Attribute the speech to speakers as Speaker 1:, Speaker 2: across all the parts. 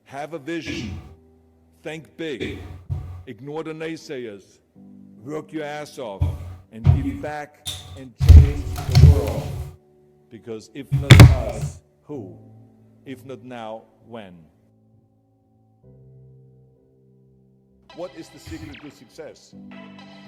Speaker 1: Have a vision. Think big. Ignore the naysayers. Work your ass off and give back and change the world. Because if not us, who? If not now, when? What is the secret to success?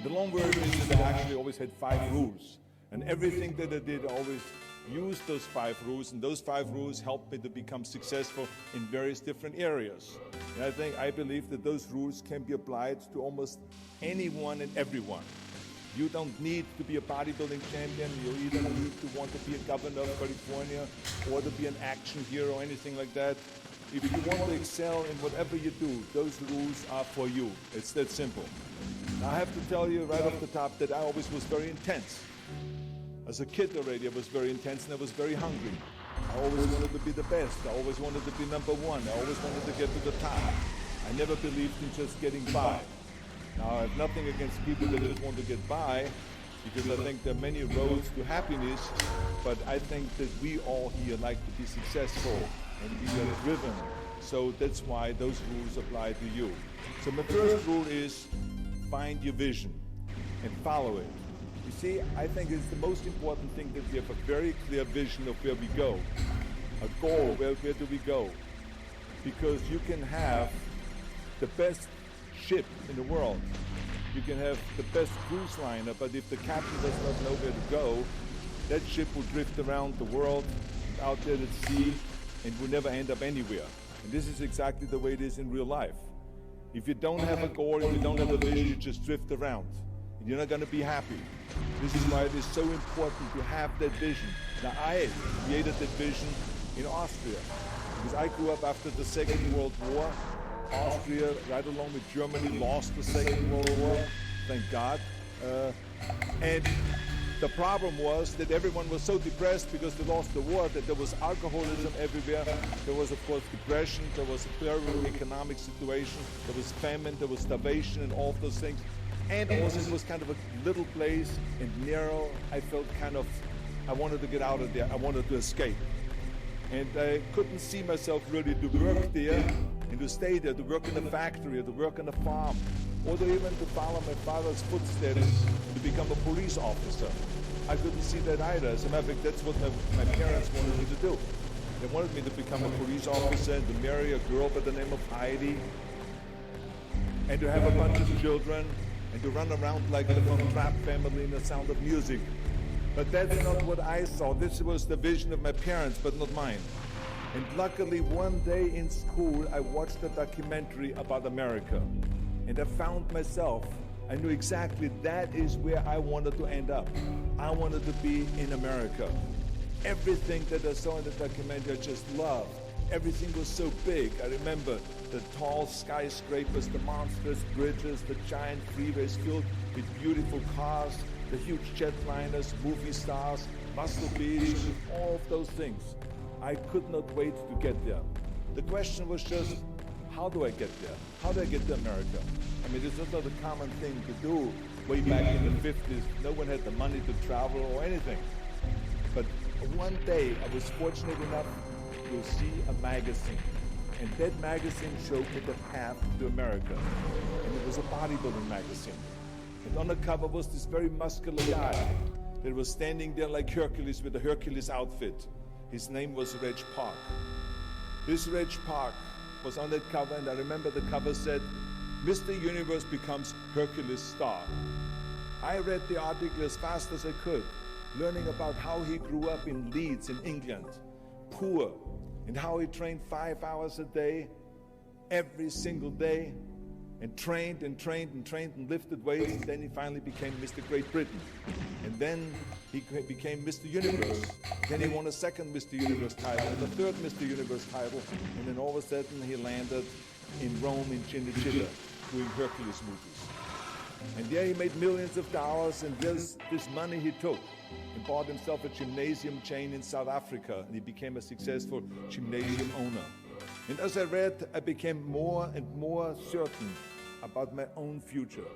Speaker 1: The long version is that I actually always had 5 rules. And everything that I did, I always used those 5 rules. And those 5 rules helped me to become successful in various different areas. And I believe that those rules can be applied to almost anyone and everyone. You don't need to be a bodybuilding champion. You either need to want to be a governor of California or to be an action hero or anything like that. If you want to excel in whatever you do, those rules are for you. It's that simple. Now, I have to tell you right off the top that I always was very intense. As a kid already, I was very intense and I was very hungry. I always wanted to be the best. I always wanted to be number one. I always wanted to get to the top. I never believed in just getting by. Now, I have nothing against people that just want to get by, because I think there are many roads to happiness, but I think that we all here like to be successful and we are driven. So that's why those rules apply to you. So my first rule is find your vision and follow it. You see, I think it's the most important thing that we have a very clear vision of where we go, a goal, where do we go? Because you can have the best ship in the world, you can have the best cruise liner, but if the captain does not know where to go, that ship will drift around the world out there at sea and will never end up anywhere. And this is exactly the way it is in real life. If you don't have a goal, if you don't have a vision, you just drift around. And you're not going to be happy. This is why it is so important to have that vision. Now, I created that vision in Austria, because I grew up after the Second World War. Austria, right along with Germany, lost the Second World War, thank God. And the problem was that everyone was so depressed because they lost the war, that there was alcoholism everywhere. There was, of course, depression. There was a terrible economic situation. There was famine. There was starvation and all of those things. And also it was kind of a little place and narrow. I felt I wanted to get out of there. I wanted to escape. And I couldn't see myself really to work there and to stay there, to work in a factory, or to work on a farm, or to even to follow my father's footsteps to become a police officer. I couldn't see that either. As a matter of fact, that's what my parents wanted me to do. They wanted me to become a police officer and to marry a girl by the name of Heidi, and to have a bunch of children, and to run around like the Von Trapp family in The Sound of Music. But that's not what I saw. This was the vision of my parents, but not mine. And luckily, one day in school, I watched a documentary about America. And I found myself. I knew exactly that is where I wanted to end up. I wanted to be in America. Everything that I saw in the documentary, I just loved. Everything was so big. I remember the tall skyscrapers, the monstrous bridges, the giant freeways filled with beautiful cars, the huge jetliners, movie stars, Muscle Beach, all of those things. I could not wait to get there. The question was just, how do I get there? How do I get to America? I mean, this was not a common thing to do way back in the 50s. No one had the money to travel or anything. But one day, I was fortunate enough to see a magazine. And that magazine showed me the path to America. And it was a bodybuilding magazine. And on the cover was this very muscular guy that was standing there like Hercules with a Hercules outfit. His name was Reg Park. This Reg Park was on that cover, and I remember the cover said, Mr. Universe becomes Hercules star. I read the article as fast as I could, learning about how he grew up in Leeds in England, poor, and how he trained 5 hours a day, every single day, and trained and trained and trained and lifted weights, and then he finally became Mr. Great Britain. And then he became Mr. Universe. Then he won a second Mr. Universe title, and a third Mr. Universe title, and then all of a sudden he landed in Rome in Cinecittà doing Hercules movies. And there he made millions of dollars, and this money he took and bought himself a gymnasium chain in South Africa, and he became a successful gymnasium owner. And as I read, I became more and more certain about my own future.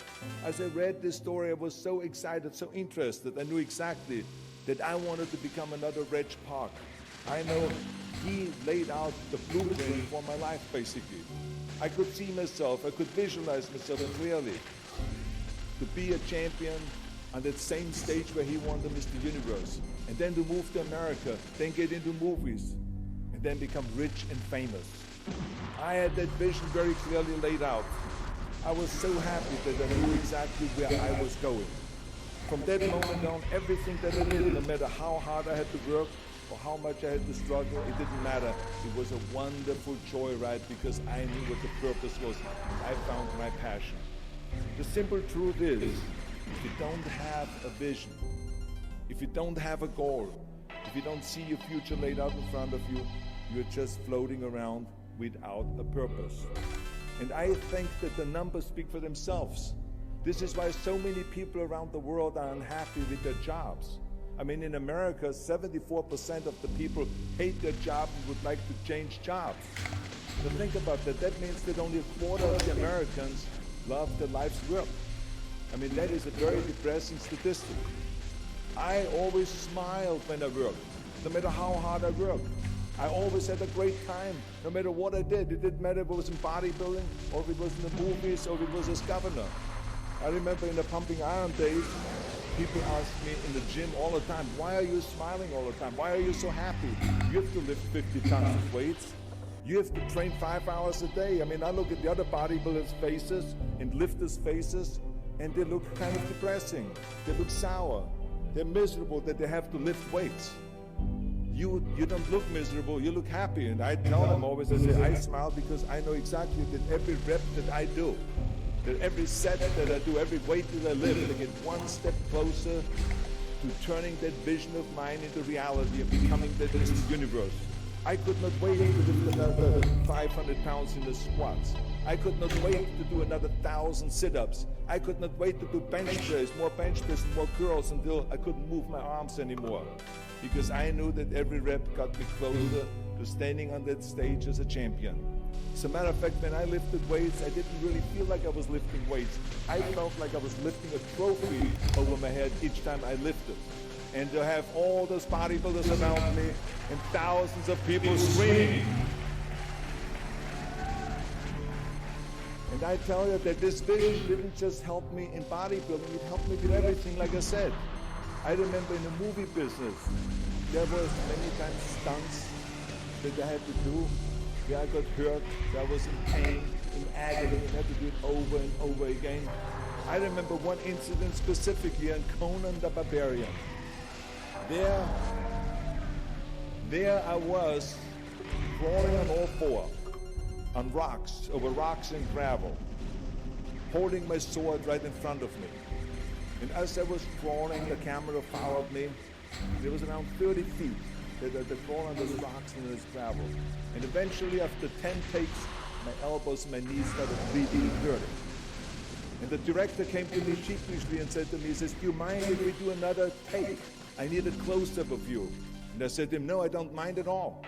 Speaker 1: As I read this story, I was so excited, so interested. I knew exactly that I wanted to become another Reg Park. I know he laid out the blueprint for my life, basically. I could see myself, I could visualize myself clearly to be a champion on that same stage where he won the Mr. Universe, and then to move to America, then get into movies, and then become rich and famous. I had that vision very clearly laid out. I was so happy that I knew exactly where I was going. From that moment on, everything that I did, no matter how hard I had to work or how much I had to struggle, it didn't matter. It was a wonderful joyride because I knew what the purpose was. I found my passion. The simple truth is, if you don't have a vision, if you don't have a goal, if you don't see your future laid out in front of you, you're just floating around without a purpose. And I think that the numbers speak for themselves. This is why so many people around the world are unhappy with their jobs. I mean, in America, 74% of the people hate their job and would like to change jobs. So think about that. That means that only a quarter of the Americans love their life's work. I mean, that is a very depressing statistic. I always smiled when I worked, no matter how hard I worked. I always had a great time, no matter what I did. It didn't matter if it was in bodybuilding, or if it was in the movies, or if it was as governor. I remember in the pumping iron days, people asked me in the gym all the time, why are you smiling all the time? Why are you so happy? You have to lift 50 tons of weights. You have to train 5 hours a day. I mean, I look at the other bodybuilders' faces and lifters' faces, and they look kind of depressing. They look sour. They're miserable that they have to lift weights. You don't look miserable, you look happy. And I tell them always, I say, I smile because I know exactly that every rep that I do, that every set that I do, every weight that I lift, I get one step closer to turning that vision of mine into reality and becoming that Mr. Universe. I could not wait to lift another 500 pounds in the squats. I could not wait to do another 1,000 sit-ups. I could not wait to do bench press, more bench press and more curls until I couldn't move my arms anymore. Because I knew that every rep got me closer to standing on that stage as a champion. As a matter of fact, when I lifted weights, I didn't really feel like I was lifting weights. I felt like I was lifting a trophy over my head each time I lifted. And to have all those bodybuilders around me and thousands of people screaming. And I tell you that this vision didn't just help me in bodybuilding, it helped me with everything, like I said. I remember in the movie business, there was many times stunts that I had to do, where I got hurt, where I was in pain, in agony, and had to do it over and over again. I remember one incident specifically on Conan the Barbarian. There I was, crawling on all four, on rocks, over rocks and gravel, holding my sword right in front of me. And as I was crawling, the camera followed me. There was around 30 feet that I crawl on those rocks and this gravel. And eventually, after 10 takes, my elbows and my knees started bleeding and hurting. And the director came to me sheepishly and said to me, he says, do you mind if we do another take? I need a close-up of you. And I said to him, no, I don't mind at all.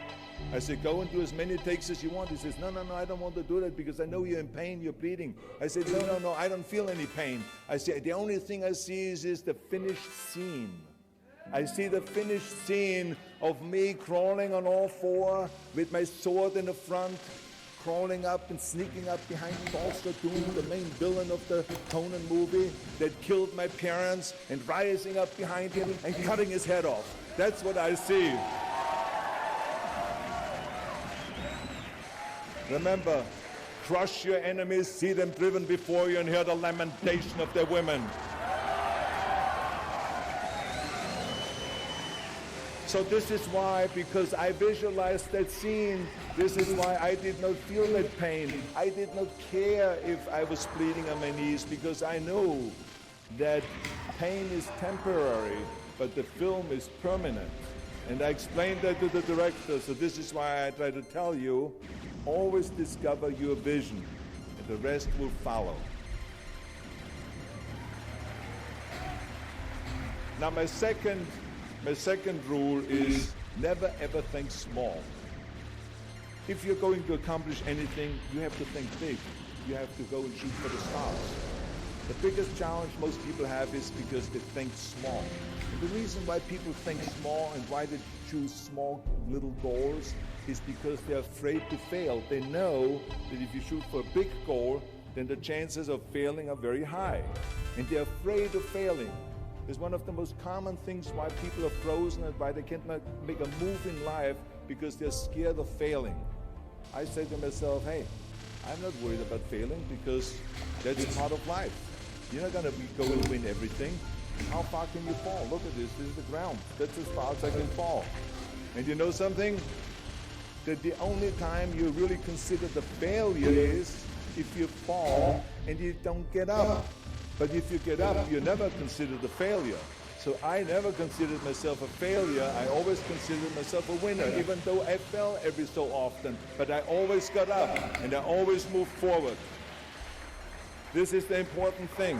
Speaker 1: I said, go and do as many takes as you want. He says, no, I don't want to do that because I know you're in pain, you're bleeding. I said, no, I don't feel any pain. I said, the only thing I see is the finished scene. I see the finished scene of me crawling on all four with my sword in the front, crawling up and sneaking up behind Foster Doom, the main villain of the Conan movie that killed my parents, and rising up behind him and cutting his head off. That's what I see. Remember, crush your enemies, see them driven before you, and hear the lamentation of their women. So this is why, because I visualized that scene, this is why I did not feel that pain. I did not care if I was bleeding on my knees, because I know that pain is temporary, but the film is permanent. And I explained that to the director, so this is why I try to tell you, always discover your vision, and the rest will follow. Now my second rule is never ever think small. If you're going to accomplish anything, you have to think big. You have to go and shoot for the stars. The biggest challenge most people have is because they think small. And the reason why people think small and why they choose small little goals is because they're afraid to fail. They know that if you shoot for a big goal, then the chances of failing are very high. And they're afraid of failing. It's one of the most common things why people are frozen and why they can't make a move in life, because they're scared of failing. I say to myself, hey, I'm not worried about failing because that's part of life. You're not going to go and win everything. How far can you fall? Look at this. This is the ground. That's as far as I can fall. And you know something? That the only time you really consider the failure is if you fall and you don't get up. But if you get up, you never consider the failure. So I never considered myself a failure. I always considered myself a winner, even though I fell every so often. But I always got up and I always moved forward. This is the important thing.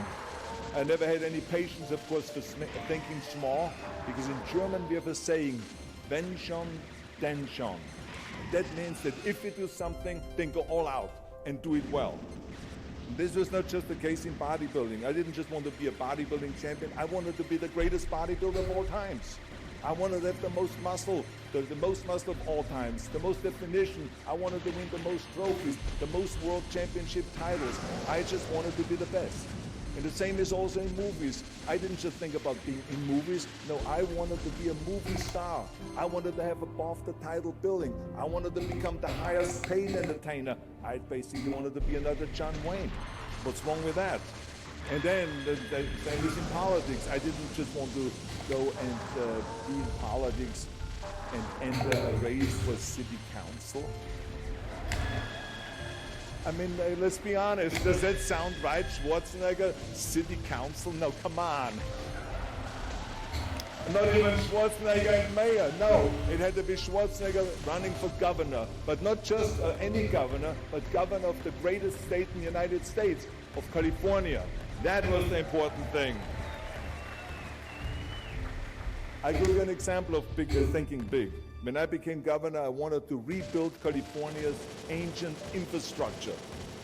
Speaker 1: I never had any patience, of course, for thinking small, because in German we have a saying, wenn schon, denn schon. That means that if you do something, then go all out and do it well. This was not just the case in bodybuilding. I didn't just want to be a bodybuilding champion. I wanted to be the greatest bodybuilder of all times. I wanted to have the most muscle, the most muscle of all times, the most definition. I wanted to win the most trophies, the most world championship titles. I just wanted to be the best. And the same is also in movies. I didn't just think about being in movies. No, I wanted to be a movie star. I wanted to have above the title billing. I wanted to become the highest paid entertainer. I basically wanted to be another John Wayne. What's wrong with that? And then the same is in politics. I didn't just want to go and be in politics and enter a race for city council. I mean, let's be honest, does that sound right? Schwarzenegger, city council? No, come on. Not even Schwarzenegger and mayor, no. It had to be Schwarzenegger running for governor, but not just any governor, but governor of the greatest state in the United States, of California. That was the important thing. I give you an example of thinking big. When I became governor, I wanted to rebuild California's ancient infrastructure.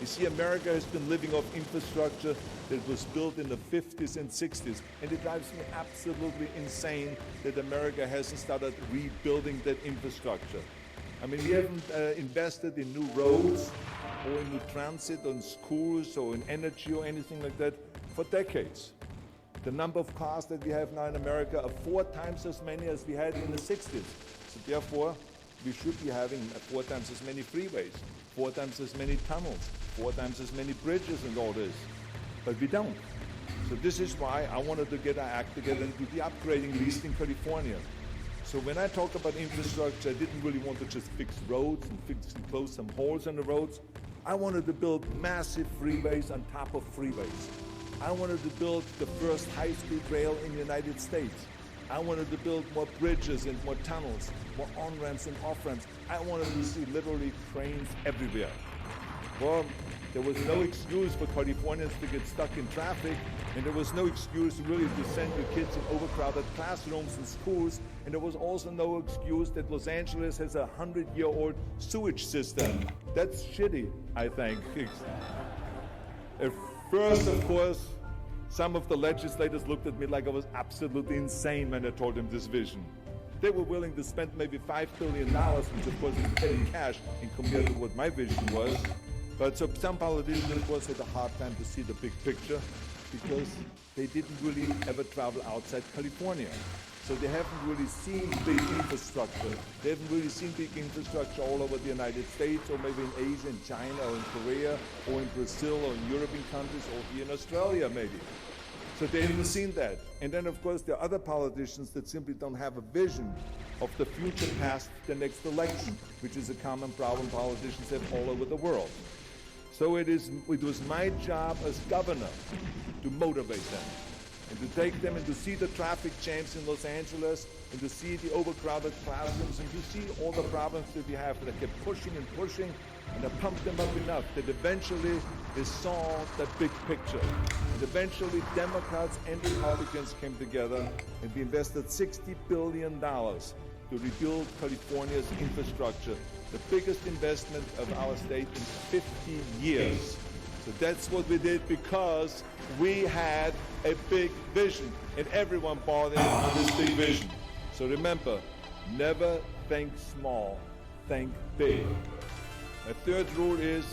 Speaker 1: You see, America has been living off infrastructure that was built in the 50s and 60s, and it drives me absolutely insane that America hasn't started rebuilding that infrastructure. I mean, we haven't invested in new roads or in new transit, or in schools, or in energy, or anything like that for decades. The number of cars that we have now in America are 4 times as many as we had in the 60s. So therefore, we should be having 4 times as many freeways, 4 times as many tunnels, 4 times as many bridges and all this. But we don't. So this is why I wanted to get our act together and do the upgrading, at least in California. So when I talk about infrastructure, I didn't really want to just fix roads and close some holes in the roads. I wanted to build massive freeways on top of freeways. I wanted to build the first high-speed rail in the United States. I wanted to build more bridges and more tunnels, more on-ramps and off-ramps. I wanted to see literally trains everywhere. Well, there was no excuse for Californians to get stuck in traffic, and there was no excuse really to send your kids in overcrowded classrooms and schools, and there was also no excuse that Los Angeles has a 100-year-old sewage system. That's shitty, I think. At first, of course, some of the legislators looked at me like I was absolutely insane when I told them this vision. They were willing to spend maybe $5 billion, which of course is petty cash in compared to what my vision was. But so some politicians, of course, had a hard time to see the big picture because they didn't really ever travel outside California. So they haven't really seen big infrastructure. They haven't really seen big infrastructure all over the United States, or maybe in Asia, in China, or in Korea, or in Brazil, or in European countries, or here in Australia maybe. So they haven't seen that. And then, of course, there are other politicians that simply don't have a vision of the future past the next election, which is a common problem politicians have all over the world. So it was my job as governor to motivate them, and to take them and to see the traffic jams in Los Angeles, and to see the overcrowded classrooms, and to see all the problems that we have. That I kept pushing and pushing, and I pumped them up enough that eventually they saw that big picture. And eventually Democrats and Republicans came together, and we invested $60 billion to rebuild California's infrastructure, the biggest investment of our state in 50 years. So that's what we did because we had a big vision and everyone bought in on this big vision. So remember, never think small, think big. My third rule is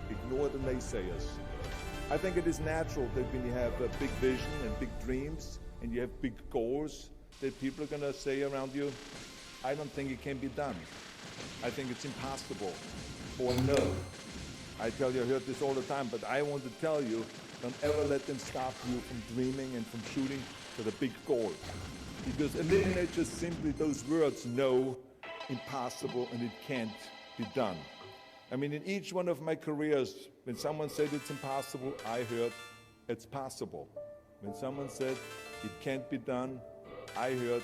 Speaker 1: ignore the naysayers. I think it is natural that when you have a big vision and big dreams and you have big goals, that people are going to say around you, I don't think it can be done. I think it's impossible. Or no. I tell you, I heard this all the time, but I want to tell you, don't ever let them stop you from dreaming and from shooting for the big goal. Because eliminate just simply those words, no, impossible, and it can't be done. I mean, in each one of my careers, when someone said it's impossible, I heard it's possible. When someone said it can't be done, I heard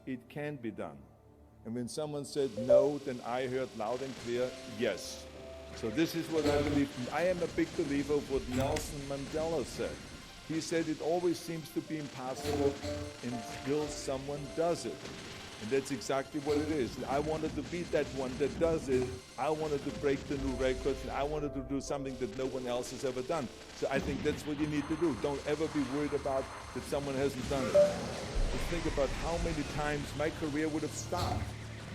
Speaker 1: it can be done. And when someone said no, then I heard loud and clear, yes. So this is what I believe. I am a big believer of what Nelson Mandela said. He said it always seems to be impossible until someone does it. And that's exactly what it is. I wanted to be that one that does it. I wanted to break the new records. I wanted to do something that no one else has ever done. So I think that's what you need to do. Don't ever be worried about that someone hasn't done it. Just think about how many times my career would have stopped.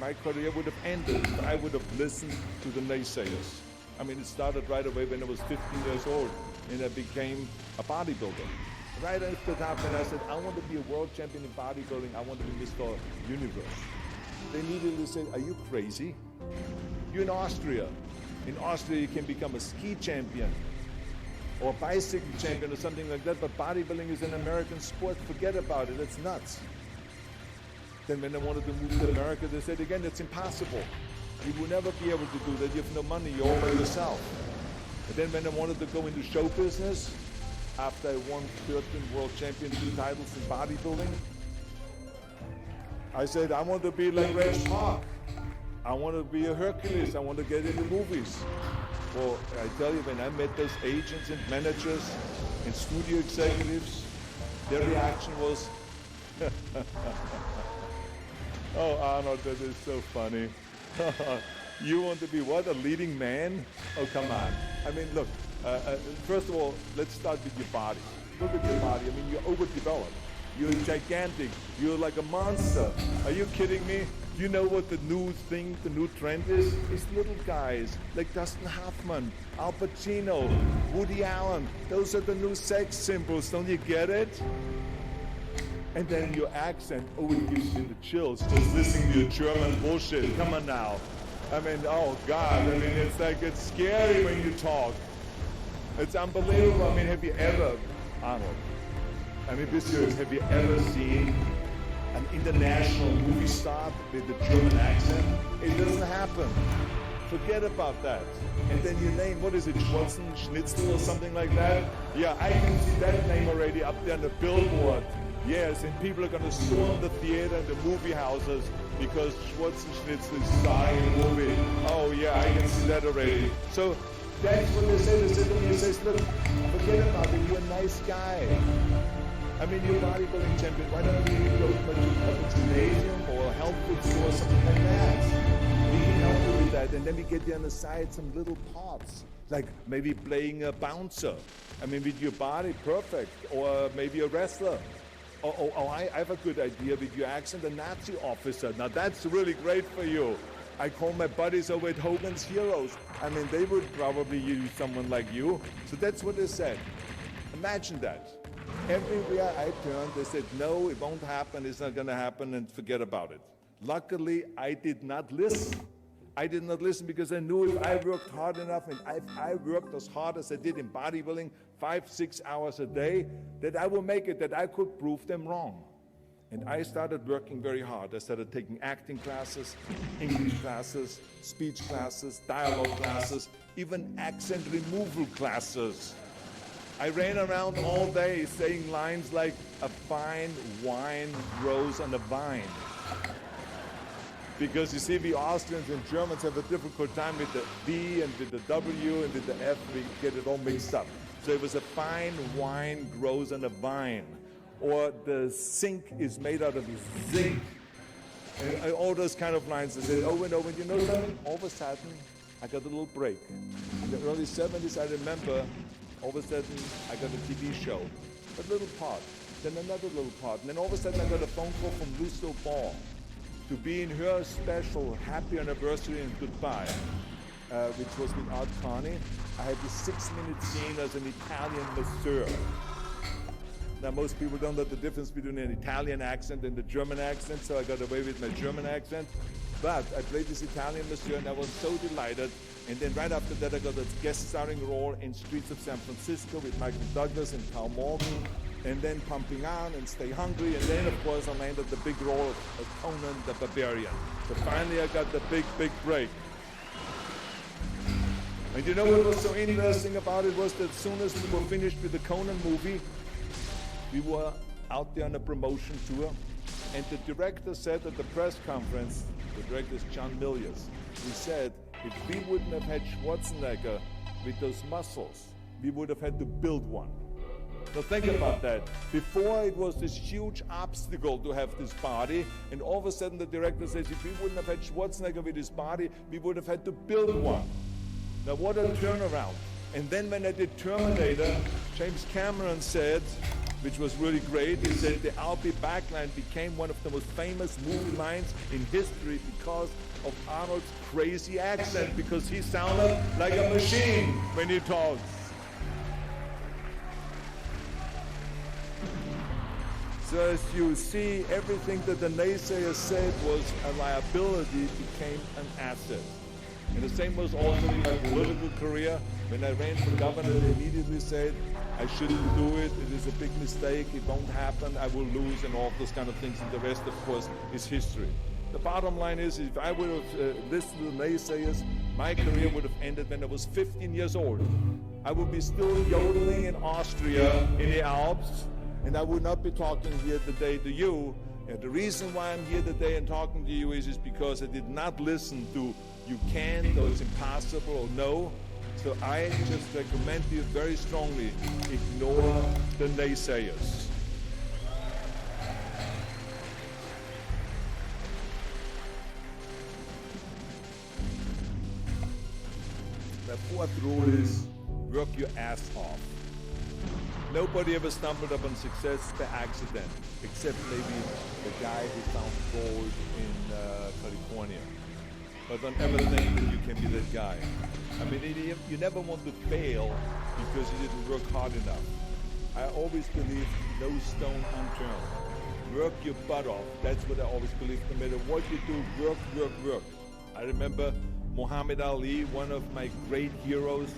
Speaker 1: My career would have ended if I would have listened to the naysayers. I mean, it started right away when I was 15 years old and I became a bodybuilder. Right after that, when I said, I want to be a world champion in bodybuilding, I want to be Mr. Universe. They immediately said, are you crazy? You're in Austria. In Austria, you can become a ski champion or a bicycle champion or something like that, but bodybuilding is an American sport. Forget about it. It's nuts. Then when I wanted to move to America, they said, again, it's impossible. You will never be able to do that. You have no money. You're all by yourself. And then when I wanted to go into show business, after I won 13 world championship titles in bodybuilding, I said, I want to be like Reg Park. I want to be a Hercules. I want to get into movies. Well, I tell you, when I met those agents and managers and studio executives, their reaction was, oh, Arnold, that is so funny. You want to be what, a leading man? Oh, come on. I mean, look, first of all, let's start with your body. Look at your body. I mean, you're overdeveloped. You're gigantic. You're like a monster. Are you kidding me? Do you know what the new thing, the new trend is? It's little guys like Dustin Hoffman, Al Pacino, Woody Allen. Those are the new sex symbols. Don't you get it? And then your accent, oh, it gives you the chills just listening to your German bullshit. Come on now. I mean, oh God, I mean, it's like, it's scary when you talk. It's unbelievable. I mean, have you ever, Arnold, I mean, this year, have you ever seen an international movie star with a German accent? It doesn't happen. Forget about that. And then you name, what is it, Schwarzen, Schnitzel or something like that? Yeah, I can see that name already up there on the billboard. Yes, and people are going to storm the theater and the movie houses because Schwarzenschnitzel is starring in the movie. Oh yeah, I can see that already. So that's what they say. They say to me, they say, look, forget about it, you're a nice guy. I mean, you're a bodybuilding champion. Why don't you go to a gymnasium or a health food store or something like that? We can help you with that. And then we get you on the side some little parts, like maybe playing a bouncer. I mean, with your body, perfect. Or maybe a wrestler. I have a good idea with your accent, a Nazi officer. Now that's really great for you. I call my buddies over at Hogan's Heroes. I mean, they would probably use someone like you. So that's what they said. Imagine that. Everywhere I turned, they said, no, it won't happen, it's not gonna happen, and forget about it. Luckily, I did not listen. I did not listen because I knew if I worked hard enough and if I worked as hard as I did in bodybuilding, 5-6 hours a day, that I will make it, that I could prove them wrong. And I started working very hard. I started taking acting classes, English classes, speech classes, dialogue classes, even accent removal classes. I ran around all day saying lines like, a fine wine grows on a vine. Because you see, we Austrians and Germans have a difficult time with the V and with the W and with the F, we get it all mixed up. So it was a fine wine grows on a vine. Or the sink is made out of zinc. And all those kind of lines. I said over and over, and you know something? All of a sudden, I got a little break. In the early 70s, I remember All of a sudden, I got a TV show, a little part, then another little part, and then all of a sudden I got a phone call from Lucille Ball to be in her special Happy Anniversary and Goodbye, which was with Art Carney. I had this 6-minute scene as an Italian masseur. Now, most people don't know the difference between an Italian accent and the German accent, so I got away with my German accent. But I played this Italian masseur, and I was so delighted. And then right after that, I got a guest starring role in Streets of San Francisco with Michael Douglas and Carl Morgan, and then Pumping On and Stay Hungry, and then, of course, I landed the big role of Conan the Barbarian. So finally, I got the big, big break. And you know what was so interesting about it was that as soon as we were finished with the Conan movie, we were out there on a promotion tour, and the director said at the press conference, the director is John Milius, he said, if we wouldn't have had Schwarzenegger with those muscles, we would have had to build one. Now think about that. Before it was this huge obstacle to have this body, and all of a sudden the director says, if we wouldn't have had Schwarzenegger with his body, we would have had to build one. Now what a turnaround. And then when I did Terminator, James Cameron said, which was really great, he said the I'll be back line became one of the most famous movie lines in history because of Arnold's crazy accent, because he sounded like a machine when he talks. So as you see, everything that the naysayers said was a liability became an asset. And the same was also in my political career. When I ran for governor, they immediately said, I shouldn't do it, it is a big mistake, it won't happen, I will lose, and all of those kind of things. And the rest, of course, is history. The bottom line is, if I would have listened to the naysayers, my career would have ended when I was 15 years old. I would be still yodeling in Austria, in the Alps, and I would not be talking here today to you. And the reason why I'm here today and talking to you is because I did not listen to you can't, or it's impossible, or no. So I just recommend you very strongly, ignore the naysayers. The fourth rule is work your ass off. Nobody ever stumbled upon success by accident, except maybe the guy who found gold in California. But don't ever think that you can be that guy. I mean, you never want to fail because you didn't work hard enough. I always believe no stone unturned. Work your butt off. That's what I always believe. No matter what you do, work, work, work. I remember Muhammad Ali, one of my great heroes,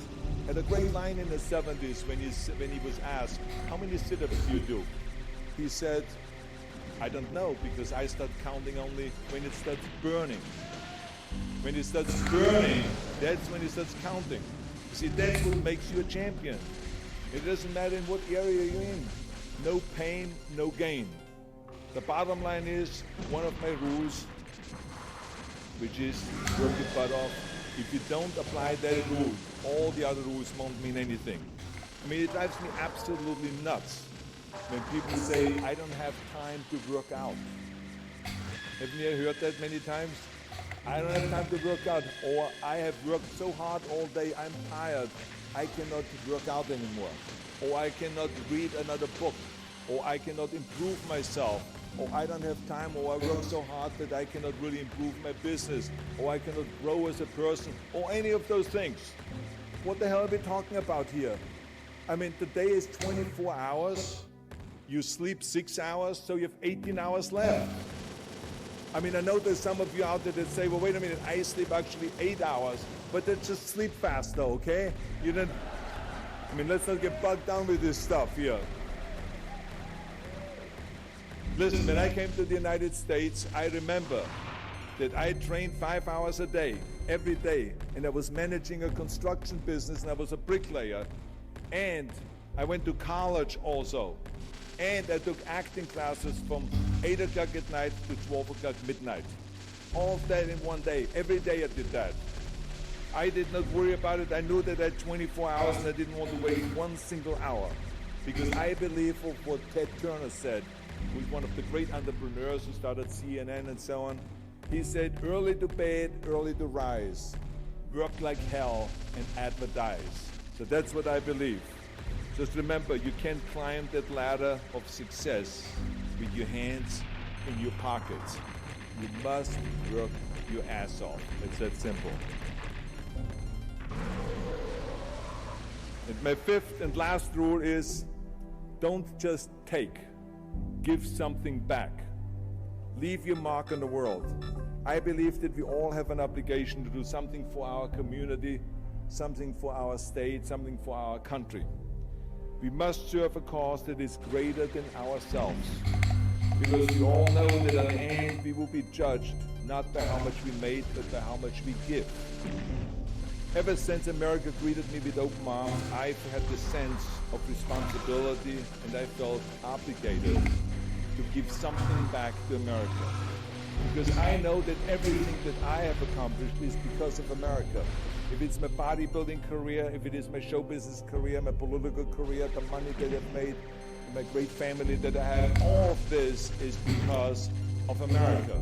Speaker 1: had a great line in the 70s when he was asked, how many sit-ups do you do? He said, I don't know, because I start counting only when it starts burning. When it starts burning, that's when it starts counting. You see, that's what makes you a champion. It doesn't matter in what area you're in. No pain, no gain. The bottom line is, one of my rules, which is work your butt off. If you don't apply that rule, all the other rules won't mean anything. I mean, it drives me absolutely nuts when people say, I don't have time to work out. Haven't you heard that many times? I don't have time to work out, or I have worked so hard all day, I'm tired, I cannot work out anymore, or I cannot read another book, or I cannot improve myself, or I don't have time, or I work so hard that I cannot really improve my business, or I cannot grow as a person, or any of those things. What the hell are we talking about here? I mean, the day is 24 hours, you sleep 6 hours, so you have 18 hours left. I mean, I know there's some of you out there that say, well, wait a minute, I sleep actually 8 hours, but then just sleep faster, okay? You don't, I mean, let's not get bogged down with this stuff here. Listen, when I came to the United States, I remember that I trained 5 hours a day, every day, and I was managing a construction business, and I was a bricklayer, and I went to college also. And I took acting classes from 8 o'clock at night to 12 o'clock midnight. All of that in one day. Every day I did that. I did not worry about it. I knew that I had 24 hours and I didn't want to waste one single hour. Because I believe of what Ted Turner said, who's one of the great entrepreneurs who started CNN and so on. He said, early to bed, early to rise. Work like hell and advertise. So that's what I believe. Just remember, you can't climb that ladder of success with your hands in your pockets. You must work your ass off. It's that simple. And my fifth and last rule is, don't just take. Give something back. Leave your mark on the world. I believe that we all have an obligation to do something for our community, something for our state, something for our country. We must serve a cause that is greater than ourselves. Because we all know that at the end we will be judged not by how much we made, but by how much we give. Ever since America greeted me with open arms, I've had the sense of responsibility, and I felt obligated to give something back to America. Because I know that everything that I have accomplished is because of America. If it's my bodybuilding career, if it is my show business career, my political career, the money that I've made, my great family that I have, all of this is because of America.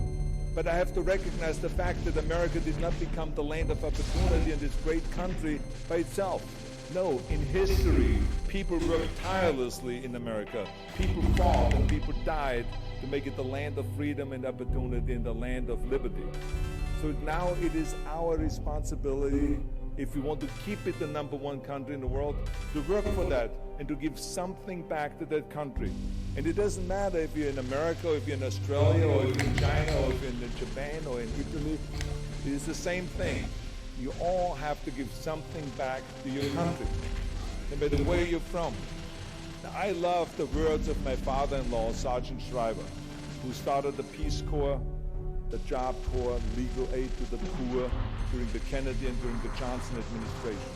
Speaker 1: But I have to recognize the fact that America did not become the land of opportunity and this great country by itself. No, in history, people worked tirelessly in America. People fought and people died to make it the land of freedom and opportunity and the land of liberty. So now it is our responsibility, if we want to keep it the #1 country in the world, to work for that and to give something back to that country. And it doesn't matter if you're in America, or if you're in Australia, or if you're in China, or if you're in Japan, or in Italy. It is the same thing. You all have to give something back to your country, no matter where you're from. Now, I love the words of my father-in-law, Sergeant Shriver, who started the Peace Corps, the Job Corps, legal aid to the poor during the Kennedy and during the Johnson administration.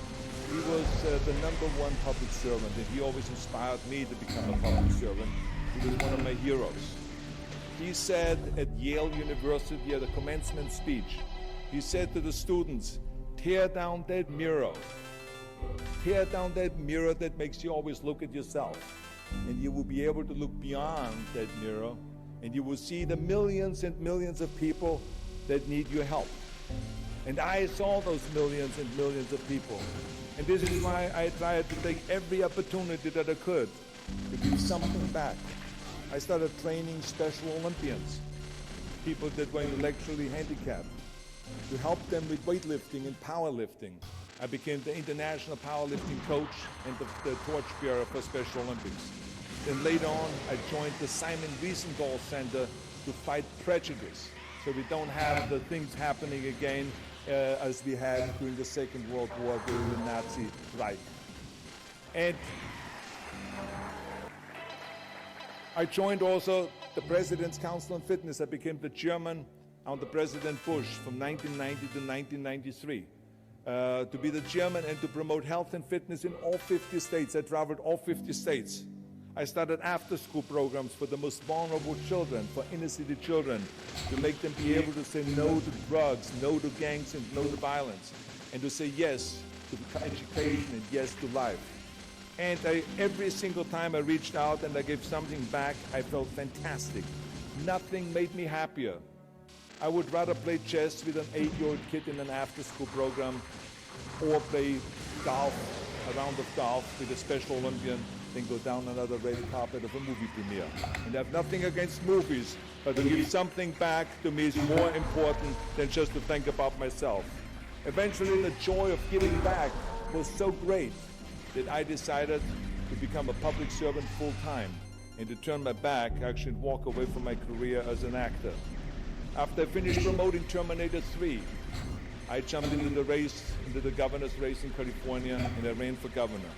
Speaker 1: He was the #1 public servant, and he always inspired me to become a public servant. He was one of my heroes. He said at Yale University at a commencement speech, he said to the students, tear down that mirror. Tear down that mirror that makes you always look at yourself. And you will be able to look beyond that mirror, and you will see the millions and millions of people that need your help. And I saw those millions and millions of people. And this is why I tried to take every opportunity that I could to give something back. I started training Special Olympians, people that were intellectually handicapped, to help them with weightlifting and powerlifting. I became the international powerlifting coach and the torchbearer for Special Olympics. Then later on, I joined the Simon Wiesenthal Center to fight prejudice, so we don't have the things happening again as we had during the Second World War during the Nazi Reich. And I joined also the President's Council on Fitness. I became the chairman under President Bush from 1990 to 1993. To be the chairman and to promote health and fitness in all 50 states. I traveled all 50 states. I started after-school programs for the most vulnerable children, for inner-city children, to make them be able to say no to drugs, no to gangs, and no to violence, and to say yes to education and yes to life. And every single time I reached out and I gave something back, I felt fantastic. Nothing made me happier. I would rather play chess with an 8-year-old kid in an after-school program or play golf, a round of golf with a Special Olympian, then go down another red carpet of a movie premiere. And I have nothing against movies, but to give something back to me is more important than just to think about myself. Eventually, the joy of giving back was so great that I decided to become a public servant full-time and to turn my back, actually walk away from my career as an actor. After I finished promoting Terminator 3, I jumped into the race, into the governor's race in California, and I ran for governor.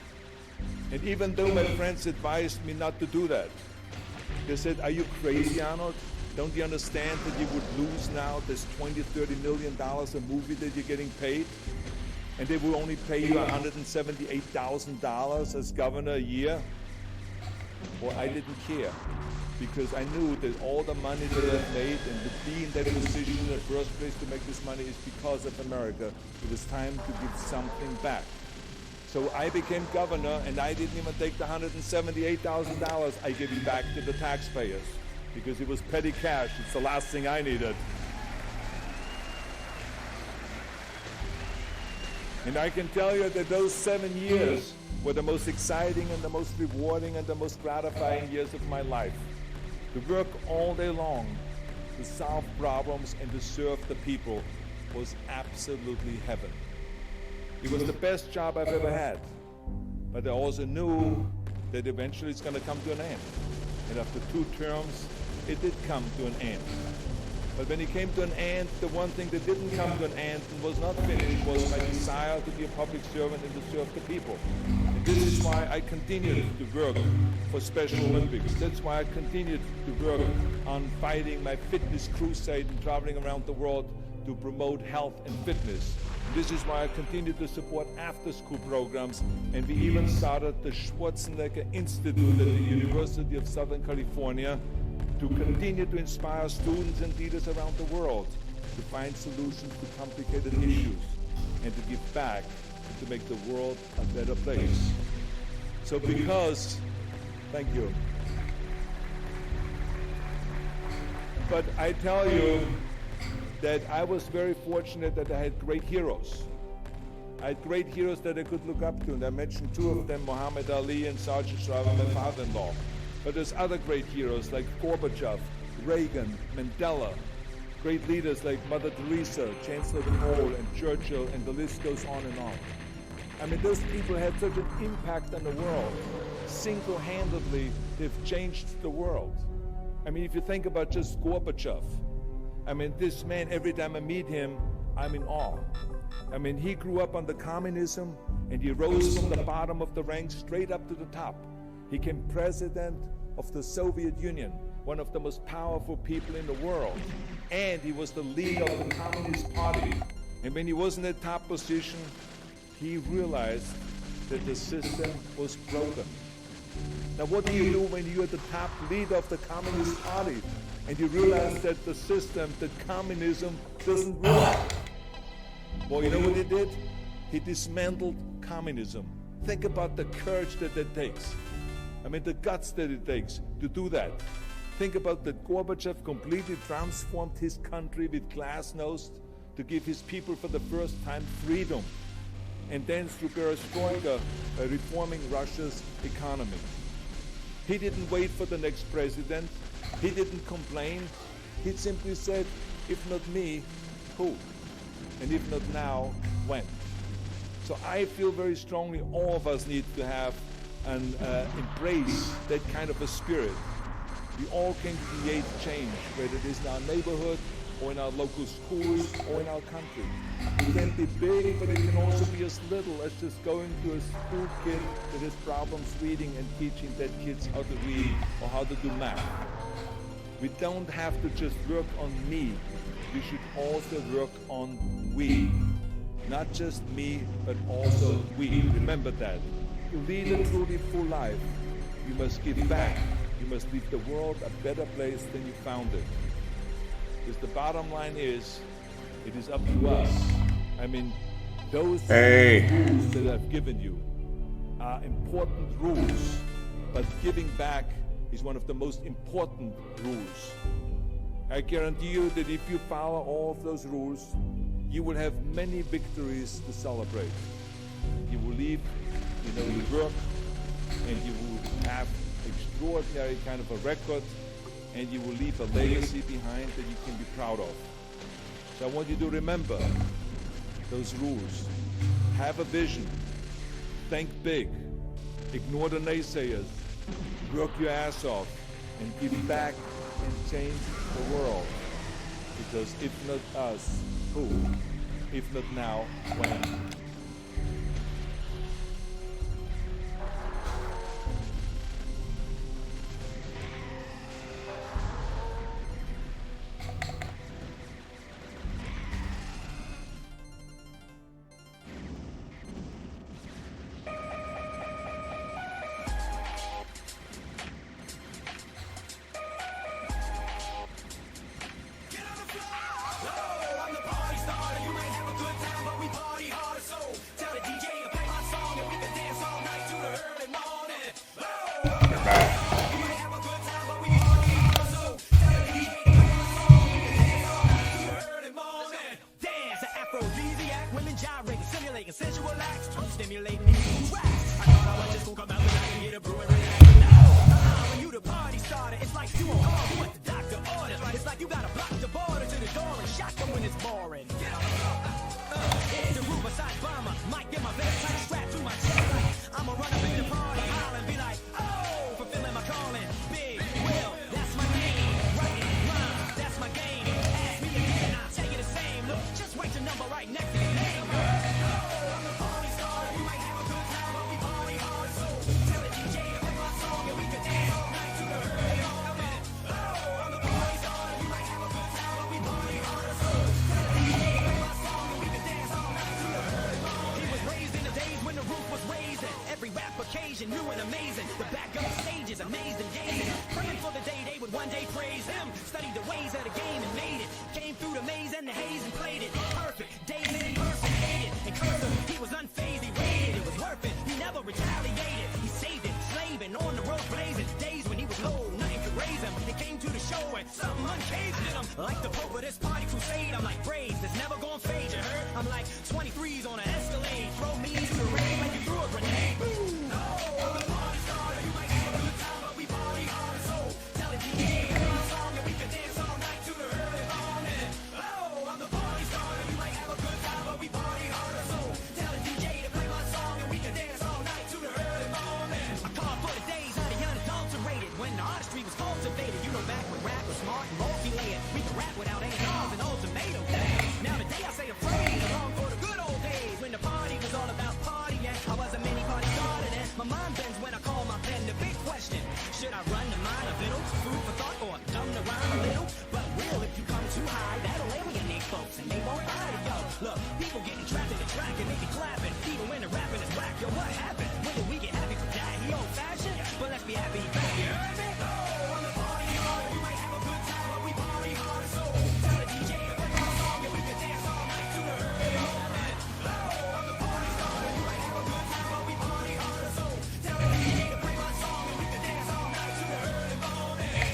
Speaker 1: And even though my friends advised me not to do that, they said, are you crazy, Arnold? Don't you understand that you would lose now this $20, $30 million a movie that you're getting paid? And they will only pay you $178,000 as governor a year? Well, I didn't care, because I knew that all the money that I've made and to be in that position in the first place to make this money is because of America. It was time to give something back. So I became governor, and I didn't even take the $178,000. I gave it back to the taxpayers because it was petty cash. It's the last thing I needed. And I can tell you that those 7 years were the most exciting and the most rewarding and the most gratifying years of my life. To work all day long, to solve problems and to serve the people was absolutely heaven. It was the best job I've ever had. But I also knew that eventually it's going to come to an end. And after 2 terms, it did come to an end. But when it came to an end, the one thing that didn't come to an end and was not finished was my desire to be a public servant and to serve the people. And this is why I continued to work for Special Olympics. That's why I continued to work on fighting my fitness crusade and traveling around the world to promote health and fitness. This is why I continue to support after-school programs, and we even started the Schwarzenegger Institute at the University of Southern California to continue to inspire students and leaders around the world to find solutions to complicated issues and to give back to make the world a better place. So thank you. But I tell you that I was very fortunate that I had great heroes. I had great heroes that I could look up to, and I mentioned 2 of them, Muhammad Ali and Sergeant Shriver, my father-in-law. But there's other great heroes like Gorbachev, Reagan, Mandela, great leaders like Mother Teresa, Chancellor de Gaulle, and Churchill, and the list goes on and on. I mean, those people had such an impact on the world. Single-handedly, they've changed the world. I mean, if you think about just Gorbachev, I mean, this man, every time I meet him, I'm in awe. I mean, he grew up under communism, and he rose from the bottom of the ranks straight up to the top. He became president of the Soviet Union, one of the most powerful people in the world. And he was the leader of the Communist Party. And when he was in that top position, he realized that the system was broken. Now, what do you do when you're the top leader of the Communist Party and you realize that the system, that communism, doesn't work? Well, you know what he did? He dismantled communism. Think about the courage that takes. I mean, the guts that it takes to do that. Think about that Gorbachev completely transformed his country with glasnost to give his people for the first time freedom. And then through perestroika, reforming Russia's economy. He didn't wait for the next president. He didn't complain. He simply said, if not me, who? And if not now, when? So I feel very strongly all of us need to have and embrace that kind of a spirit. We all can create change, whether it is in our neighborhood or in our local schools or in our country. It can be big, but it can also be as little as just going to a school kid that has problems reading and teaching that kids how to read or how to do math. We don't have to just work on me. We should also work on we. Not just me, but also we. Remember that. To lead a truly full life, you must give back. You must leave the world a better place than you found it. Because the bottom line is, it is up to us. I mean, those rules that I've given you are important rules, but giving back is one of the most important rules. I guarantee you that if you follow all of those rules, you will have many victories to celebrate. You will leave, your work, and you will have extraordinary kind of a record, and you will leave a legacy behind that you can be proud of. So I want you to remember those rules. Have a vision. Think big. Ignore the naysayers. Work your ass off and give back and change the world. Because if not us, who? If not now, when?
Speaker 2: I'm the party starter, you may have a good time, but we party harder. So doing amazing. The back up stage is amazed and gazing, praying for the day they would one day praise him. Studied the ways of the game and made it. Came through the maze and the haze and played it perfect. Days in person, hated and cursor. He was unfazed, he waited. It was worth it. He never retaliated. He saved it, slaving on the road blazing. Days when he was low, nothing could raise him. He came to the show and something uncaged in him. Like the Pope of this party crusade, I'm like braids that's never gonna fade. You heard? I'm like 23s on an Escalade. Throw me to the rain like you threw a grenade. Boom. No, I'm the party starter. You might have a good time, but we party hard. So tell it DJ, play my song and we can dance all night to the early morning. Oh, I'm the party starter. You might have a good time, but we party harder. So tell the DJ to play my song and we can dance all night to the early morning. I call for the days of the unadulterated, when the artistry was cultivated. You know, back when rap was smart and multi-layered. We could rap without A&Rs and ultimatums. Now today I say a phrase along for the good old days, when the party was all about partying. I was a mini party starter then. My mind bends when I call my pen. The big question: should I run the mind a little, food for thought, or dumb the rhyme a little? But real, if you come too high, that'll alienate folks and they won't buy it. Yo, look, people getting trapped in the track and they be clapping, even when the rapping is whack. Yo, what happened? When did we get happy for that? He old fashioned, but let's be happy he back. You heard me? Oh, I'm the party harder. We might have a good time, but we party harder. So tell the DJ to play my song and we can dance all night to the early morning. Oh, I'm the party starter. You might have a good time, but we party harder. So tell the DJ to play my song and we can dance all night to the early morning.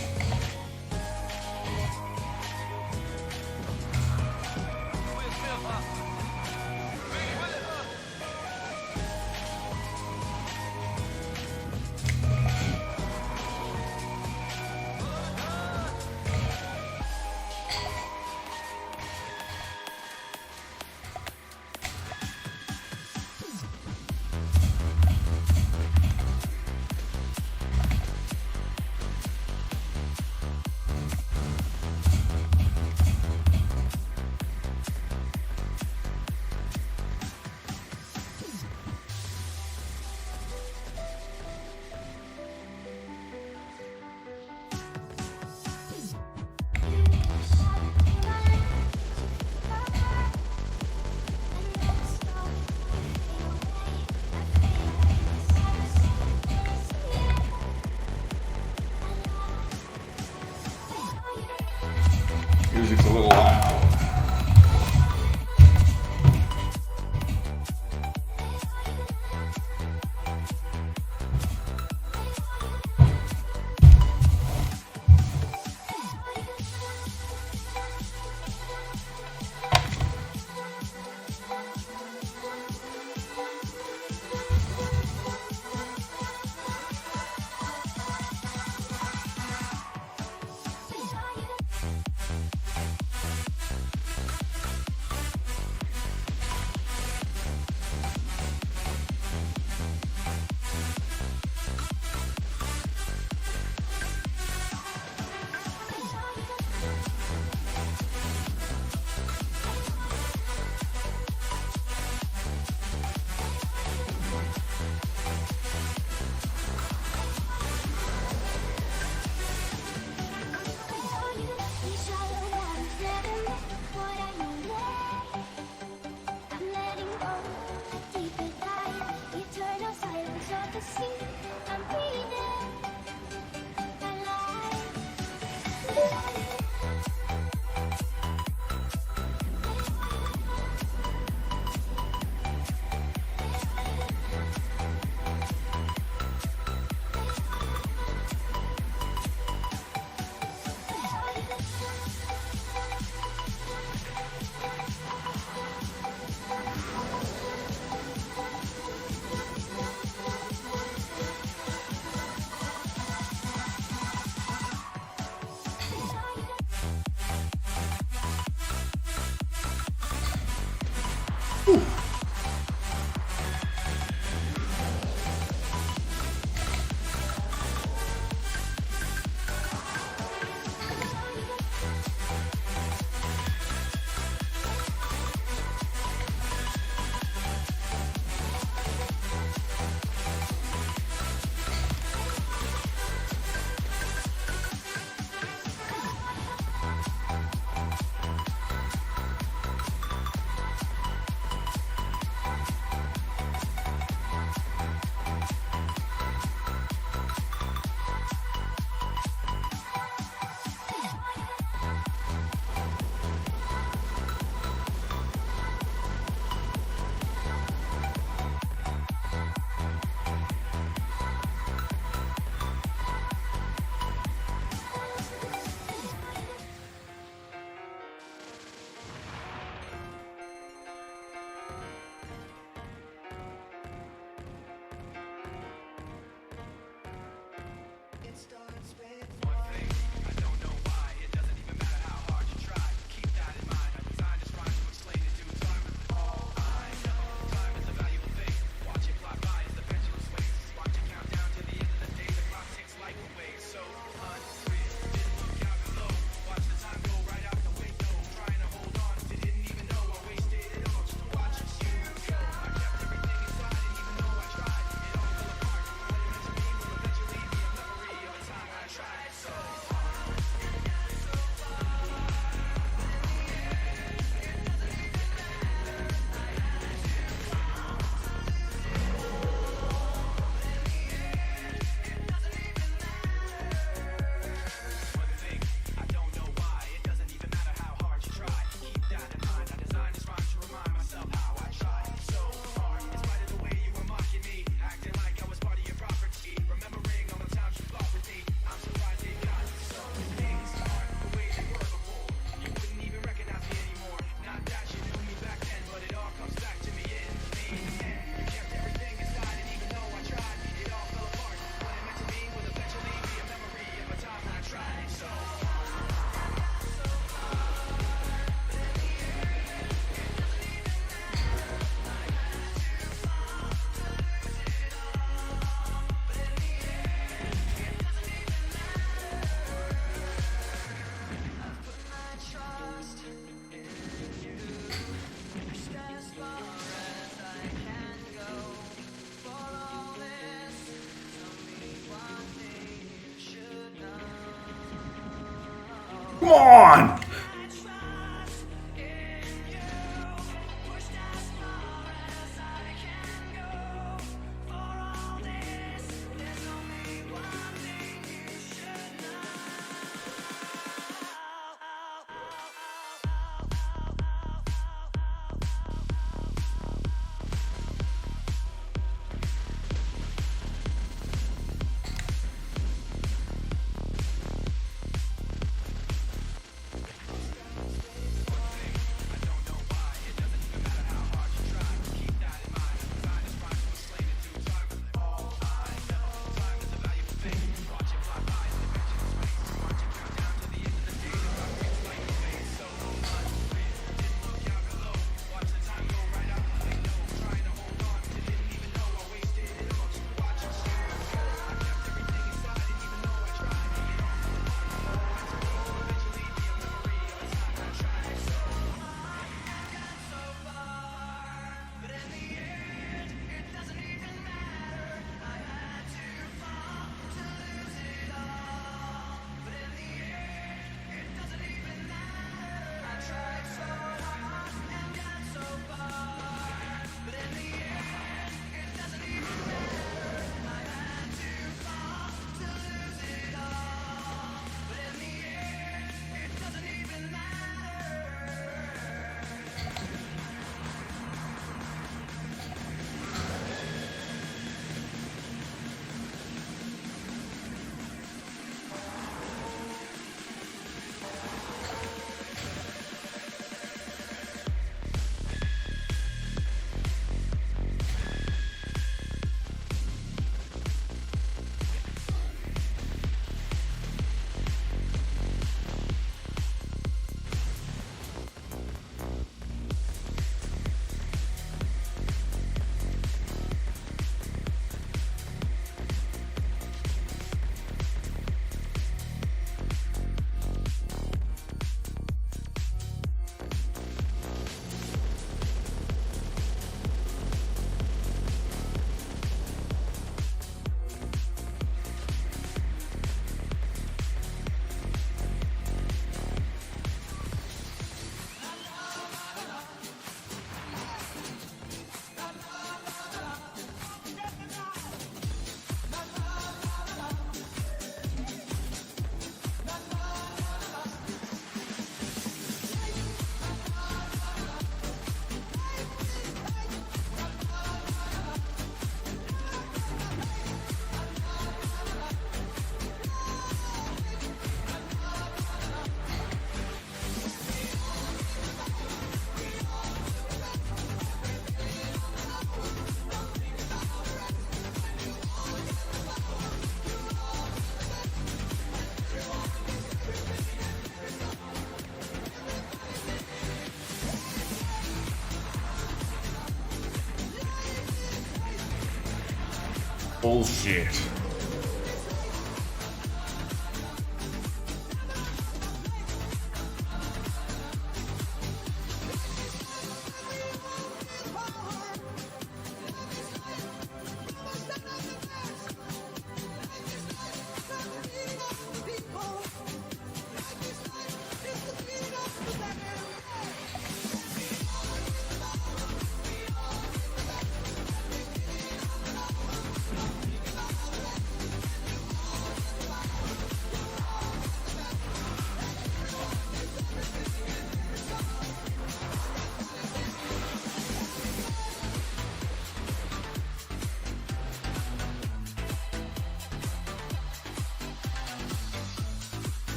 Speaker 1: Music's a little loud.
Speaker 3: Come on! Bullshit.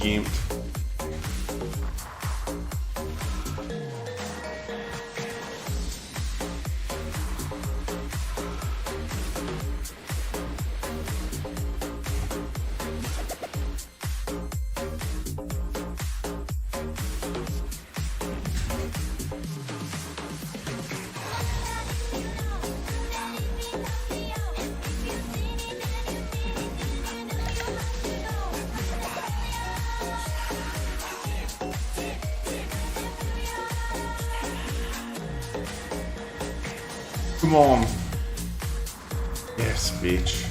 Speaker 3: gimped. Come on. Yes, bitch.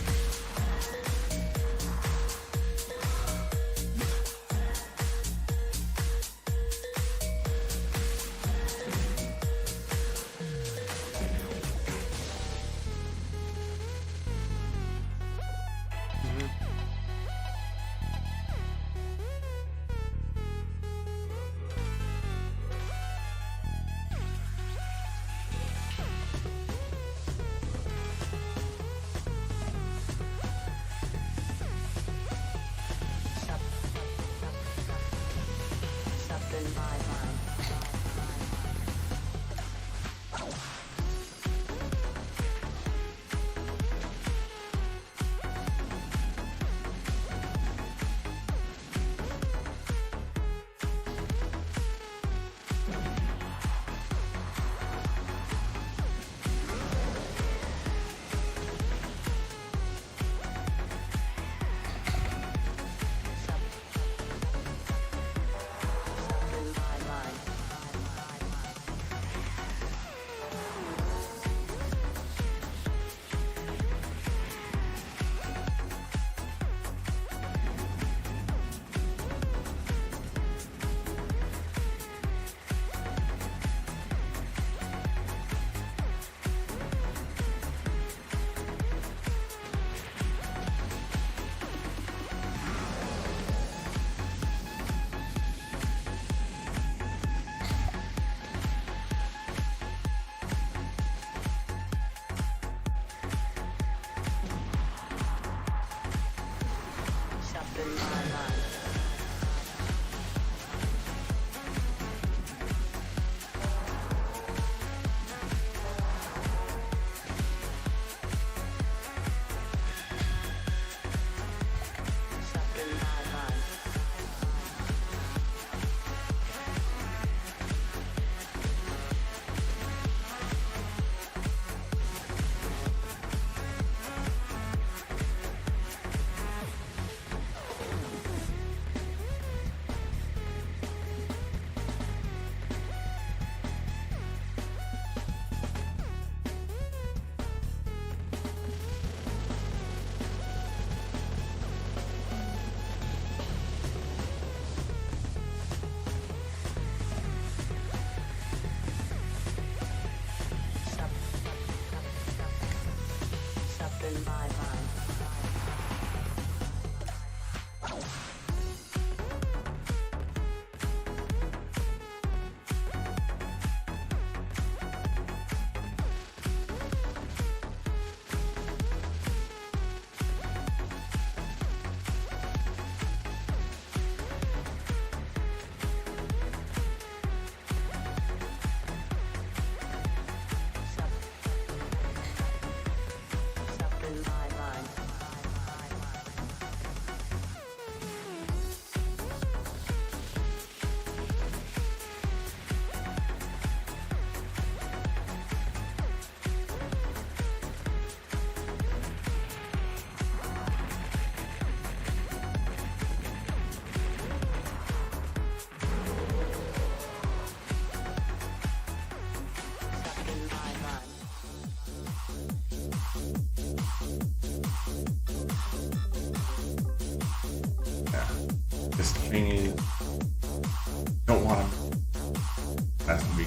Speaker 3: This thingy. Don't want him. That's gonna be.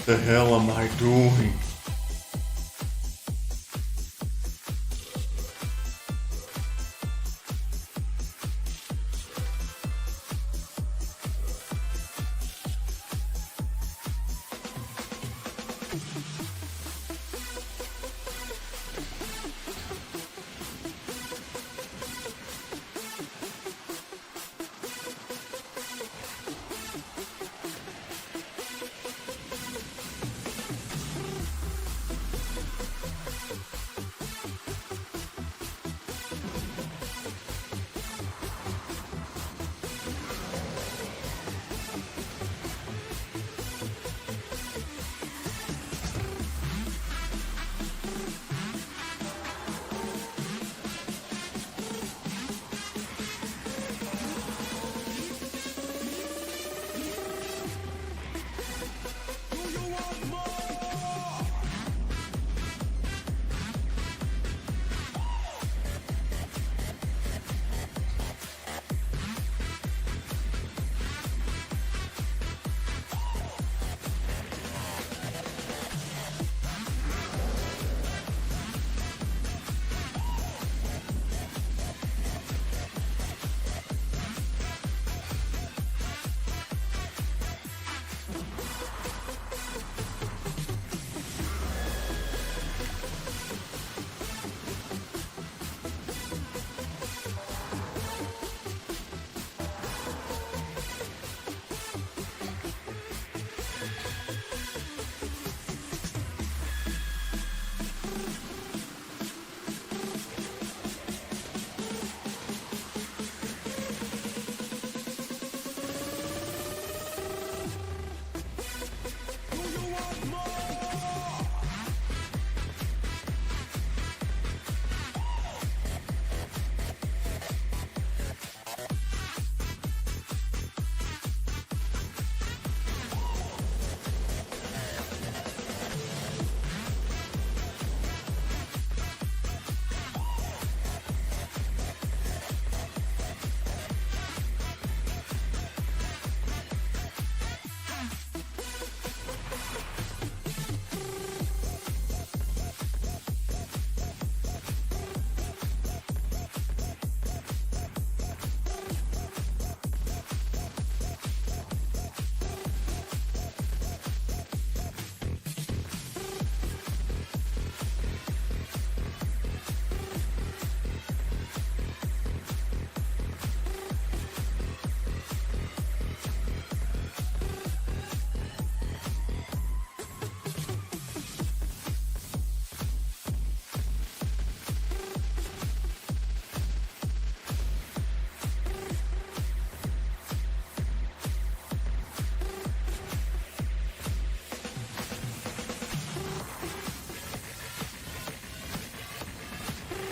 Speaker 3: The hell am I doing?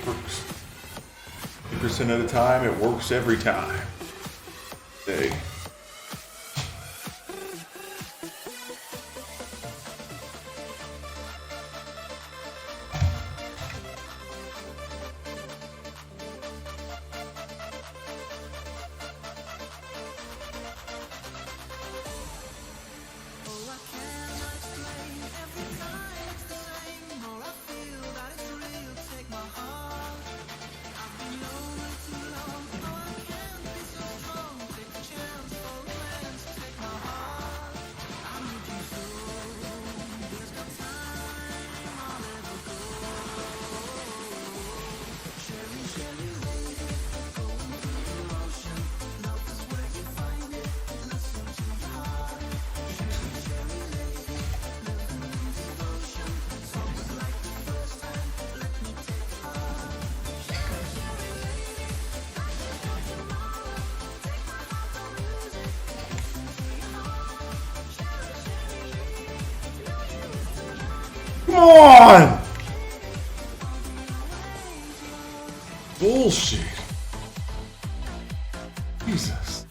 Speaker 3: Works. 50% of the time, it works every time. Hey. Come on! Bullshit. Jesus.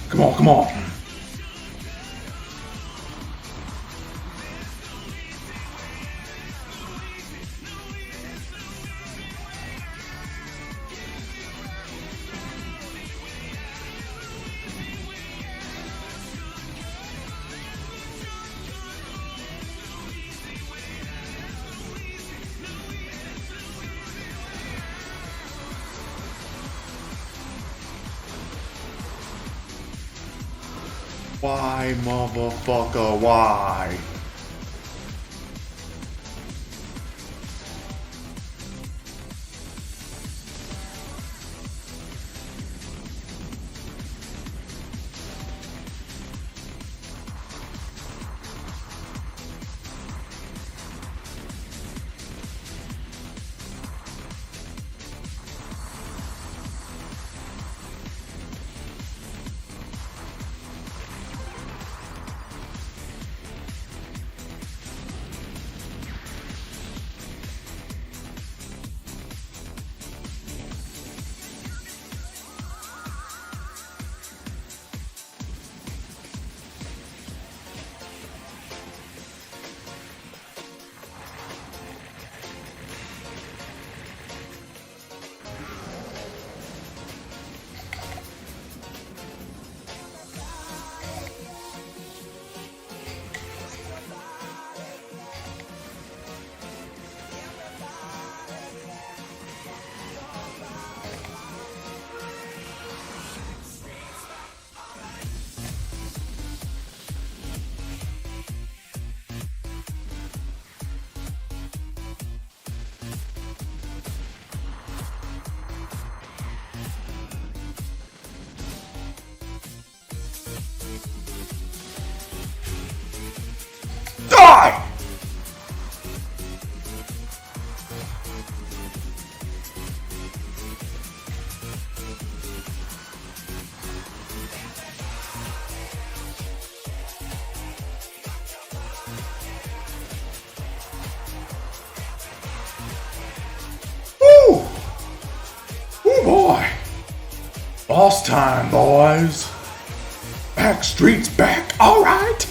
Speaker 3: Come on, come on. Why, motherfucker, why? Die! Woo! Woo, boy! Boss time, boys! Backstreet's back, alright!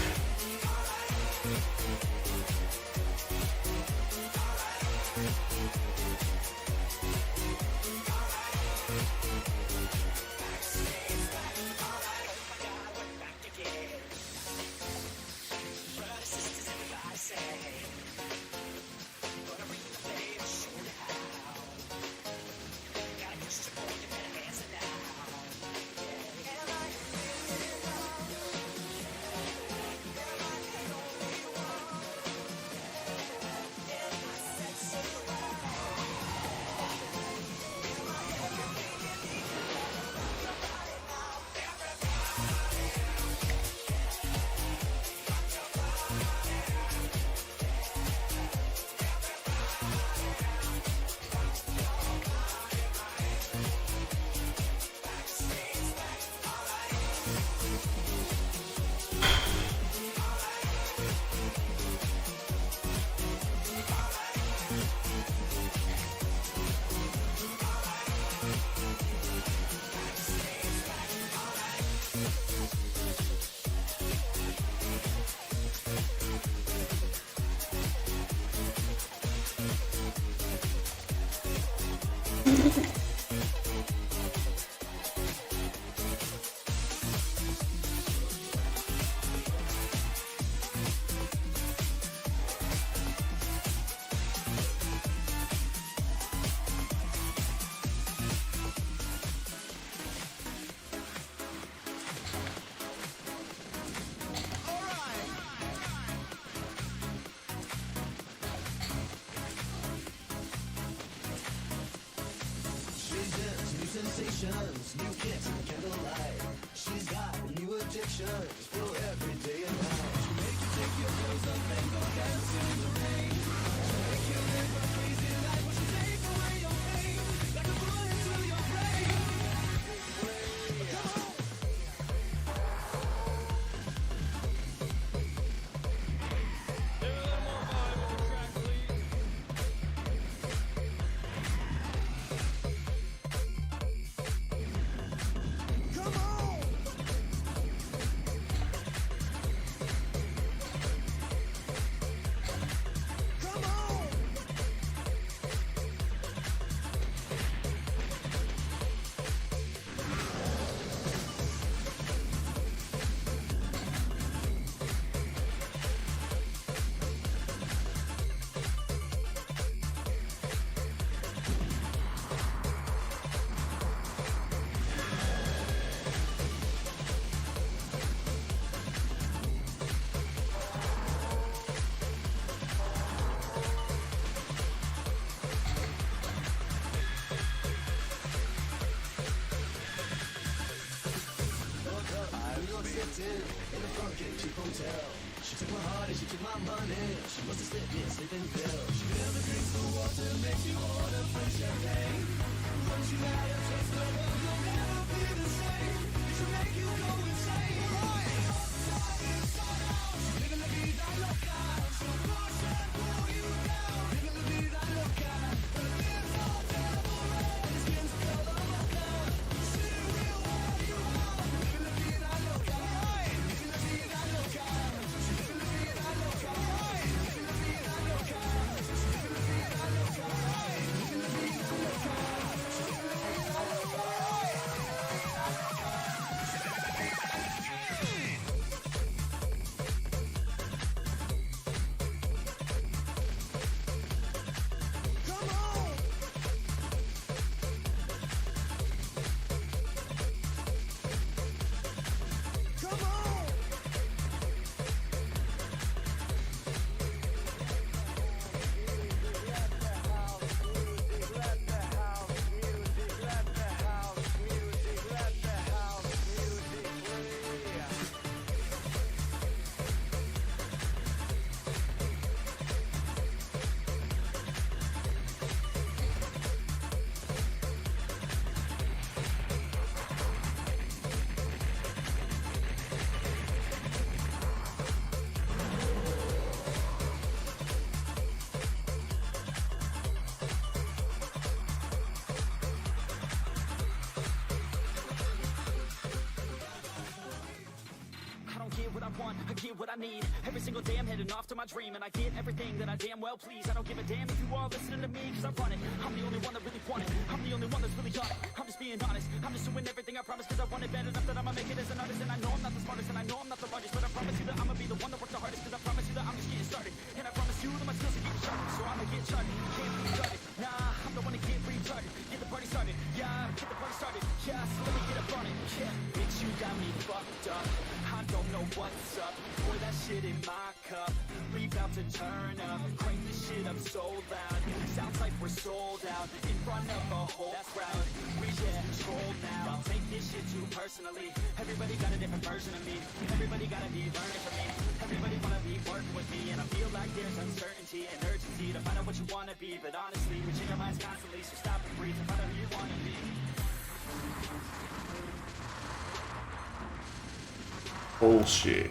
Speaker 2: sensations, new kicks and candlelight. She's got new addictions for every day and night. She'll make you take your clothes off and go dance in the rain. She'll make you live a crazy life, but she'll take away your pain like a bullet to your brain. Come on. cheap hotel. She took my heart and she took my money. She must have slipped me a sleeping pill. She never drinks the water, makes you order French champagne. Once you had a taste of her, you'll never be the same. She'll make you go insane. Inside, inside out. She's living la vida loca. She'll push and pull you down. Living la vida loca. Her lips all purple red. Her skin's color mocha. She will wear you out. Living la vida loca. Living la vida loca. She's living la vida loca. Living la vida loca. She's living la vida loca. Living la vida loca. She's living la vida loca. Come on. Come on. I don't get what I want, I get what I need. Every single day I'm heading off to my dream, and I get everything that I damn well please. I don't give a damn if you all listening to me, cause I run it. I'm the only one that really want it. I'm the only one that's really on it. I'm just being honest. I'm just doing everything I promise, cause I want it bad enough that I'ma make it as an artist. And I know I'm not the smartest, and I know I'm not the largest, but I promise you that I'ma be the one that works the hardest, cause I promise you that I'm just getting started. And I promise you that my skills are getting sharper, so I'ma get started. Can't be started. Nah, I'm the one that get retarded. Get the party started. Yeah, get the party started. Yeah, so let me get up on it. Yeah, bitch, you got me fucked up. I don't know what's up. Pour that shit in my cup. We about to turn up. Crank this shit up so loud. Sounds like we're sold out. In front of a whole crowd. We get control now. I'll take this shit too personally. Everybody got a different version of me. Everybody gotta be learning from me. Everybody wanna be working with me. And I feel like there's uncertainty and urgency to find out what you wanna be. But honestly, we change our minds constantly. So stop and breathe and find out who you wanna be.
Speaker 3: Bullshit.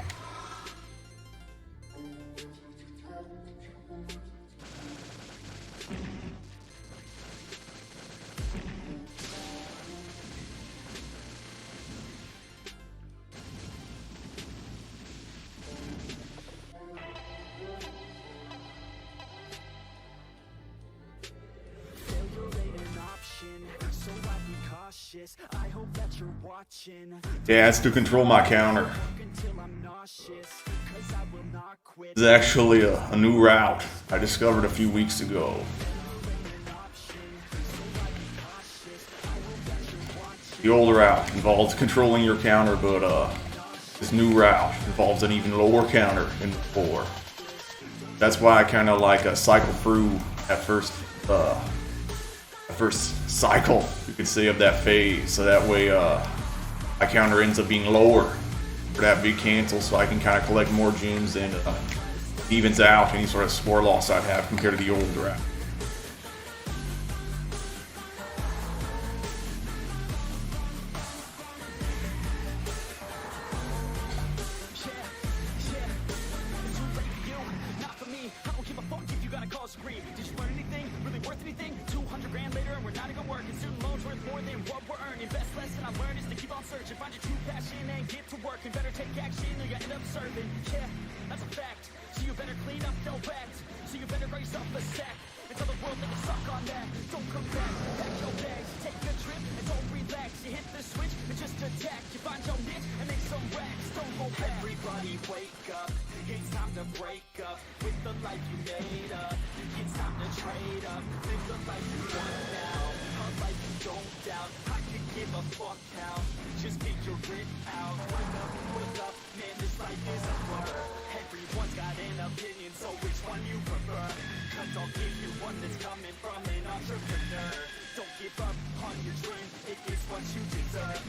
Speaker 2: I hope that you're watching.
Speaker 3: Yeah, it's to control my counter.
Speaker 2: Until I'm nauseous, 'cause I will not quit.
Speaker 3: This is actually a new route I discovered a few weeks ago. The old route involves controlling your counter, but this new route involves an even lower counter than before. That's why I kind of like cycle through at first cycle, you could say, of that phase, so that way my counter ends up being lower for that big cancel, so I can kind of collect more gems and evens out any sort of score loss I'd have compared to the old route.
Speaker 2: Did you learn anything? Really worth anything? 200 grand later and we're not even working. Student loans worth more than what we're earning. Best lesson I learned is to keep on searching. Find your true passion and get to work. And better take action or you end up serving. Yeah, that's a fact. So you better clean up, don't act. So you better raise up a sack. And tell the world that you suck on that. Don't come back, pack your bags. Take a trip and don't relax. You hit the switch and just attack. You find your niche and make some racks. Don't go back. Everybody wake up. It's time to break up with the life you made up. It's time to trade up, live the life you want now. A life you don't doubt, I could give a fuck how. Just figure it out, wake up, man, this life is a blur. Everyone's got an opinion, so which one you prefer? Cause I'll give you one that's coming from an entrepreneur. Don't give up on your dream, it is what you deserve.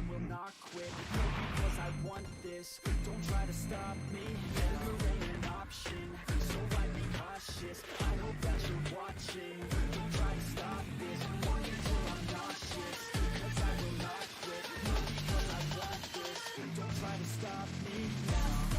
Speaker 2: will not quit. No, because I want this. Don't try to stop me. Never ain't an option. So I be cautious. I hope that you're watching. Don't try to stop this. Walk until I'm nauseous. Because I will not quit. No, because I want this. Don't try to stop me now.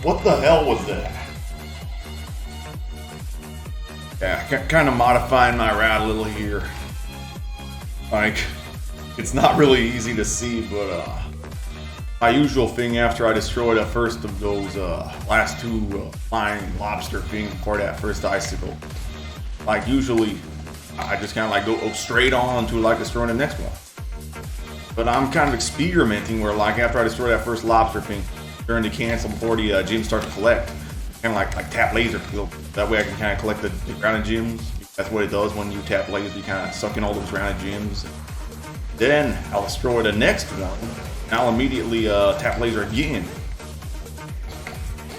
Speaker 3: What the hell was that? Yeah, kind of modifying my route a little here. Like, it's not really easy to see, but my usual thing after I destroy the first of those last two flying lobster things before that first icicle, like usually I just kind of like go straight on to like destroying the next one. But I'm kind of experimenting where like after I destroy that first lobster thing, during the cancel before the gyms start to collect, kind of like tap laser. That way I can kind of collect the grounded gems. That's what it does when you tap laser. You kind of suck in all those grounded gems. Then I'll destroy the next one. And I'll immediately tap laser again.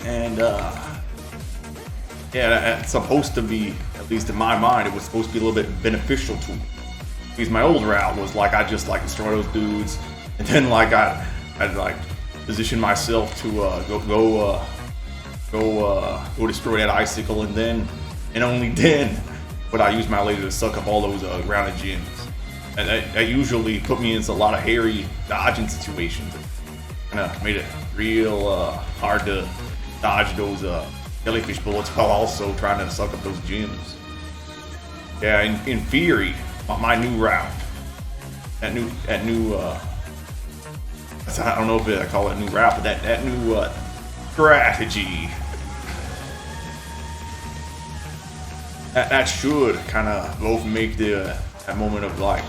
Speaker 3: And yeah, that's supposed to be, at least in my mind, it was supposed to be a little bit beneficial to me. Because my old route was like I just like destroy those dudes, and then like I'd like position myself to go destroy that icicle, and then and only then would I use my laser to suck up all those grounded gems. And that usually put me into a lot of hairy dodging situations. Kind of made it real hard to dodge those jellyfish bullets while also trying to suck up those gems. Yeah, in theory, my new route, that new I don't know if I call it new route, but that new strategy, that should kind of both make that moment of like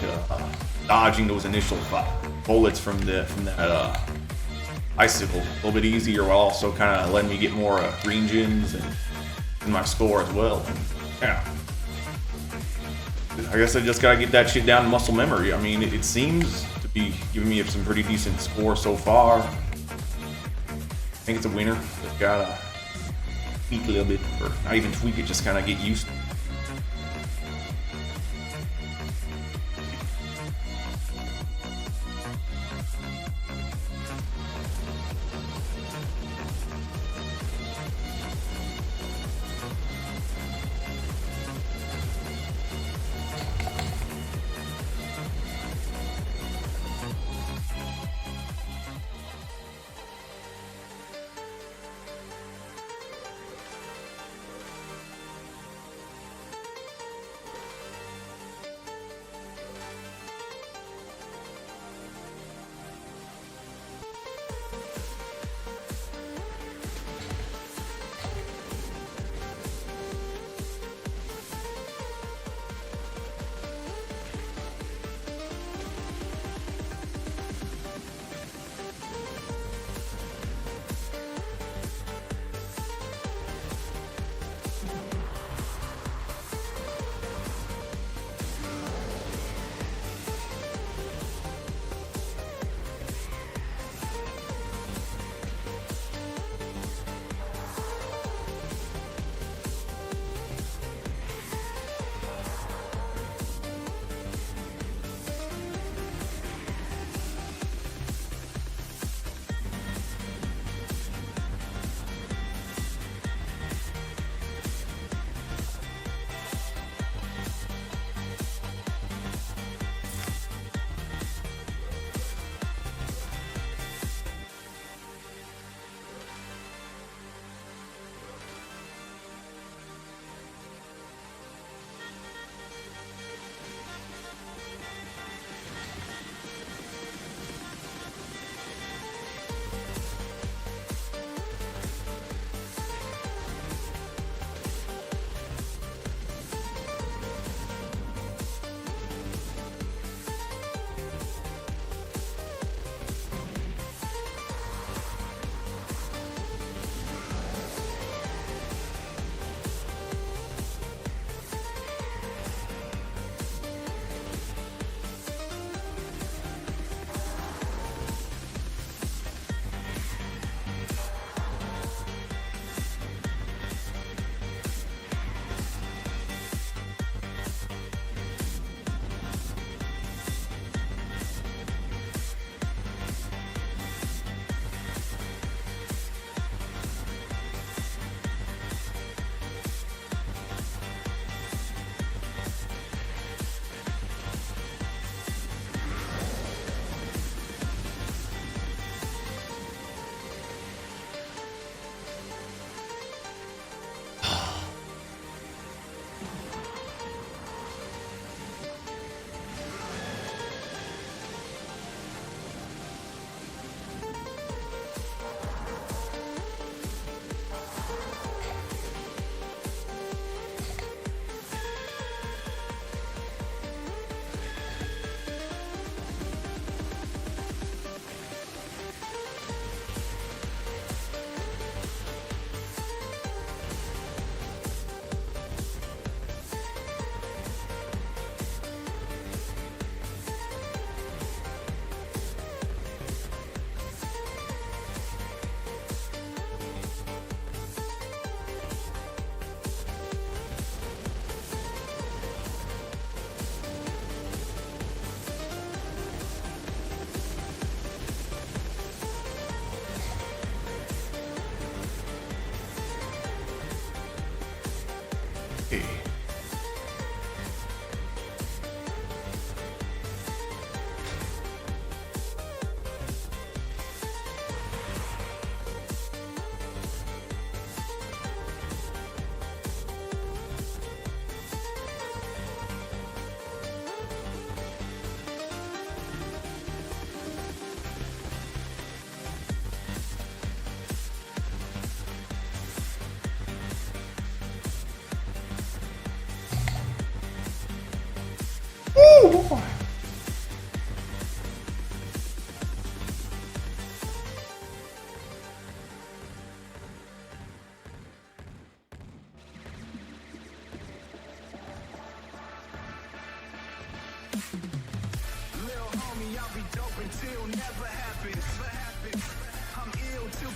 Speaker 3: dodging those initial bullets from that icicle a little bit easier, while also kind of letting me get more green gems and my score as well. And, yeah, I guess I just gotta get that shit down to muscle memory. I mean, it seems to be giving me some pretty decent score so far. I think it's a winner. Just gotta tweak a little bit, or not even tweak it, just kind of get used to it.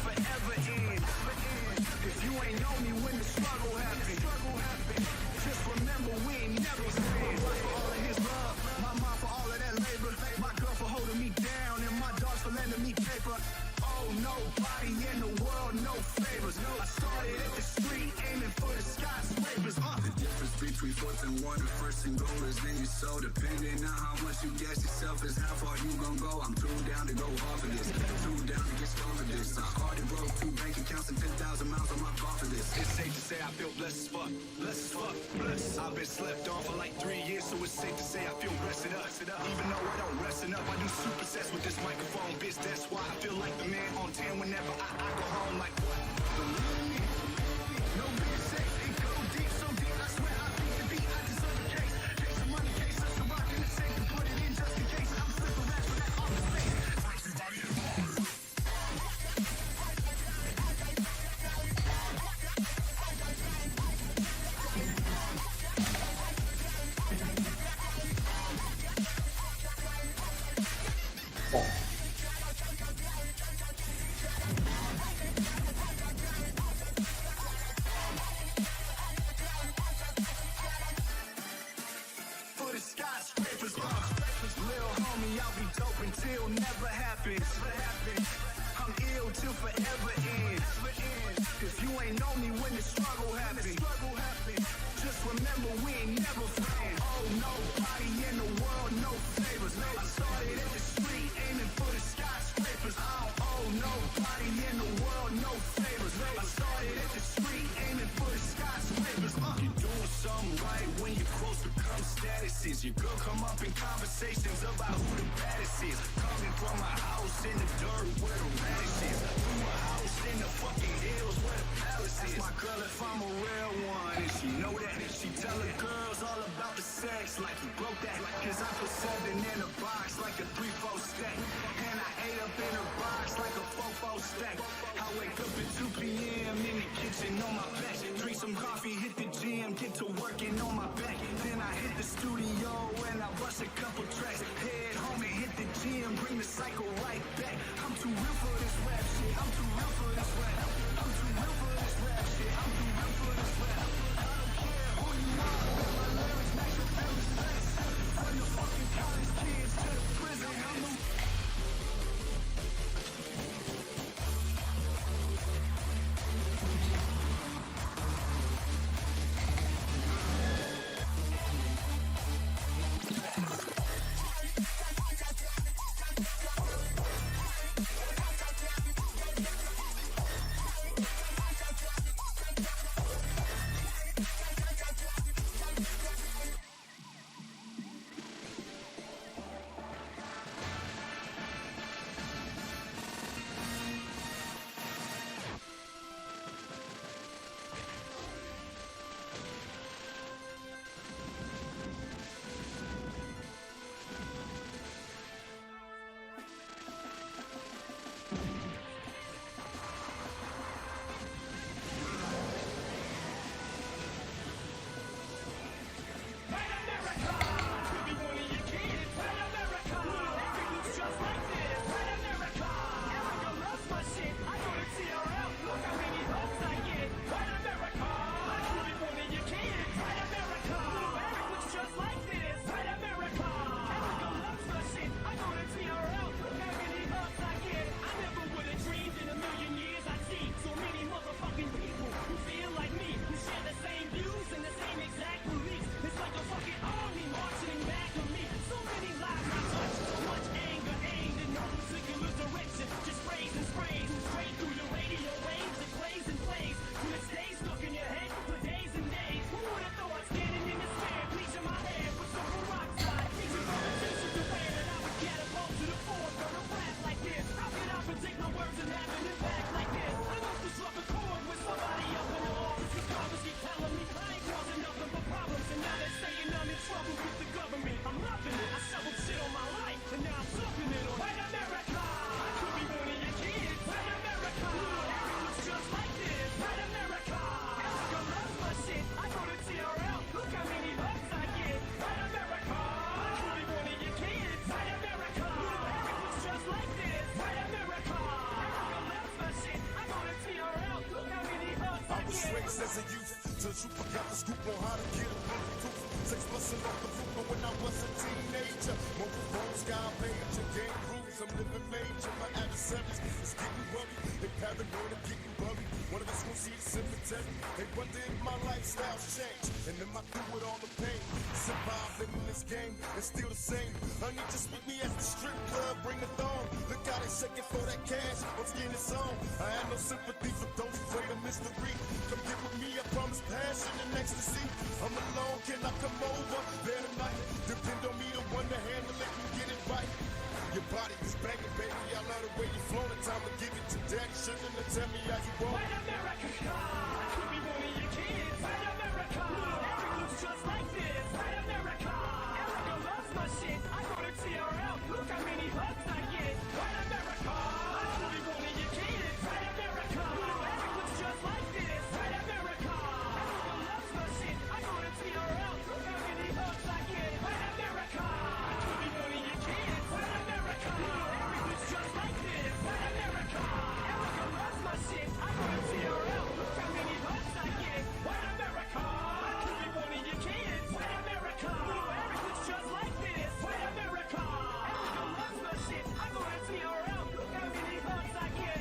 Speaker 4: forever end. If you ain't know me when the struggle happened, just remember we ain't never friends. For all of his love, my mom for all of that labor, my girl for holding me down, and my dogs for lending me paper. Oh, nobody in the world, no favors. I started at the street, aiming for the skyscrapers.
Speaker 5: The difference between fourth and one, the first and goal is then you so depending on how much you gas yourself is how far you gon' go. I'm too down to go hard for this, too down to get started this. I already broke 2 bank accounts and 10,000 miles on my car for this.
Speaker 4: It's safe to say I feel blessed as fuck, blessed as fuck, blessed. I've been slept on for like 3 years, so it's safe to say I feel rested up. Even though I don't rest enough, I do supersets with this microphone, bitch. That's why I feel like the man on 10 whenever I go home. Like what? Believe me, no being safe, it go deep, so deep. I swear I beat the beat. I deserve a case. Case of money, case of the rock in the safe to put it in just in case. I'm flipping rats with that off the face. Everybody involved. For the skyscrapers, little homie, I'll be dope until never happens. I'm ill till forever ends. If you ain't know me when the struggle happened, just remember we ain't never friends. Oh, nobody in the world, no favors. I started at the street, aiming for the skyscrapers. I don't owe nobody in the world, no favors. I started at the street, aiming for the skyscrapers. You're doing something right when your quotes become statuses. Your girl come up in conversations about who the baddest is. Coming from a house in the dirt where the radish is. Through a house in the fucking hills where the palace is. That's my girl if I'm a real one, and she know that. She tell her girls all about the sex like he broke that. Cause I put 7 in a box like a 3-4 stack. And I ate up in a box like a 4-4 stack. I wake up at 2 p.m. in the kitchen on my back. Drink some coffee, hit the gym, get to working on my back. Then I hit the studio and I bust a couple tracks. Head home and hit the gym, bring the cycle right back. I'm too real for this rap shit. I'm too real for this rap. I'm too real for this rap shit. I'm too real for this rap. I don't care who you are. My lyrics make your feelings less. From the fucking college kids to the prison. I'm the
Speaker 6: nervous as a youth. Till you forgot the scoop on how to get a bulletproof. 6 busting off the roof, but when I was a teenager, mobile phones got page and game rules. I'm living major. My adversaries is getting worried. They paranoid of getting buried. One of us will see the cemetery. They wonder if my lifestyle's changed. And then I through with all the pain. Survive living this game, it's still the same. Honey, just meet me at the strip club, bring the thong. Look how they shaking for that cash, on skin is on. I have no sympathy for those afraid of mystery. Come get with me, I promise passion and ecstasy. I'm alone, can I come over there tonight? Depend on me, the one to handle it and get it right. Your body is banging, baby, I love the way you flow. The time to give it to daddy, shouldn't have tell me how you roll.
Speaker 2: White America, I could be one of your kids. White America, every looks just like this. White America, Erica loves my shit. I go to TRL, look how many hugs I get. White America, I could be one of your kids. White America, every looks just like this. White America, Erica loves my shit. I go to TRL, look how many hugs I get. White America, I could be one of your kids. White America, every looks just like this. White America, Erica loves my shit. I go to TRL, look how many hugs I get. White America, I could be one of your kids. White America, every looks just like this. White America, Erica loves my shit. I go to TRL, look how many hugs I get.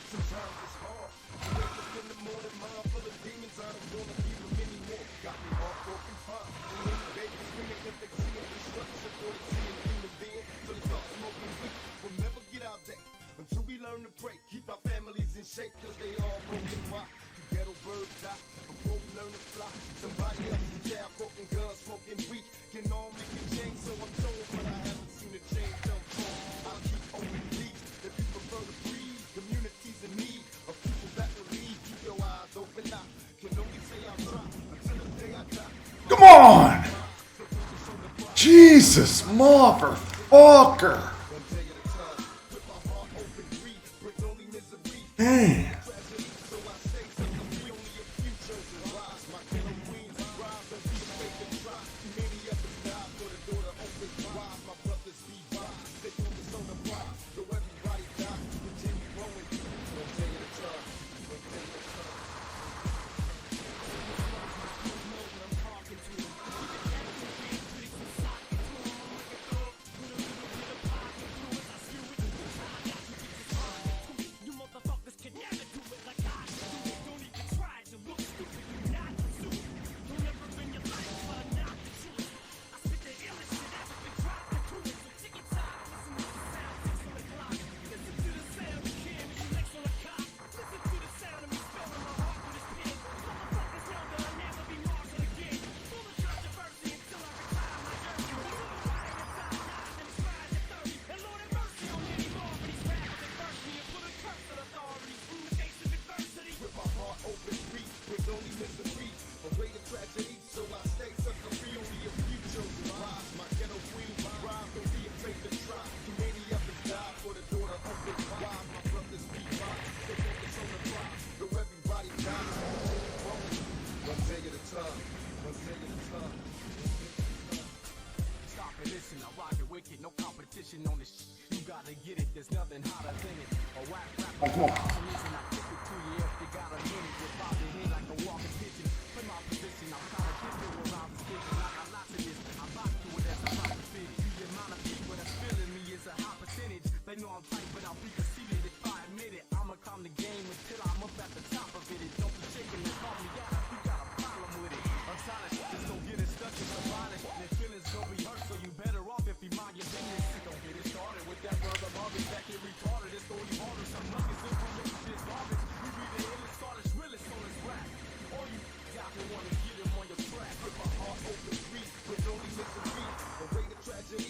Speaker 6: Sometimes it's hard. I wake up in the morning, mind full of demons. I don't wanna be them anymore. Got me heartbroken, fine. And when the baby screaming, if they see them destruction, or they see them human being, so they start smoking weed. We'll never get out there until we learn to pray. Keep our families in shape, cause they all broken. Why? The ghetto birds die before we learn to fly. Somebody else in jail, broken guns, smoking weed. Can all make a change, so I'm told, but I haven't seen a change. I'll keep open these. If you prefer to breathe, communities in need of people that believe. Keep your eyes open now. Can only say I'll try until the day I die.
Speaker 3: Come on! Jesus, motherfucker! Man.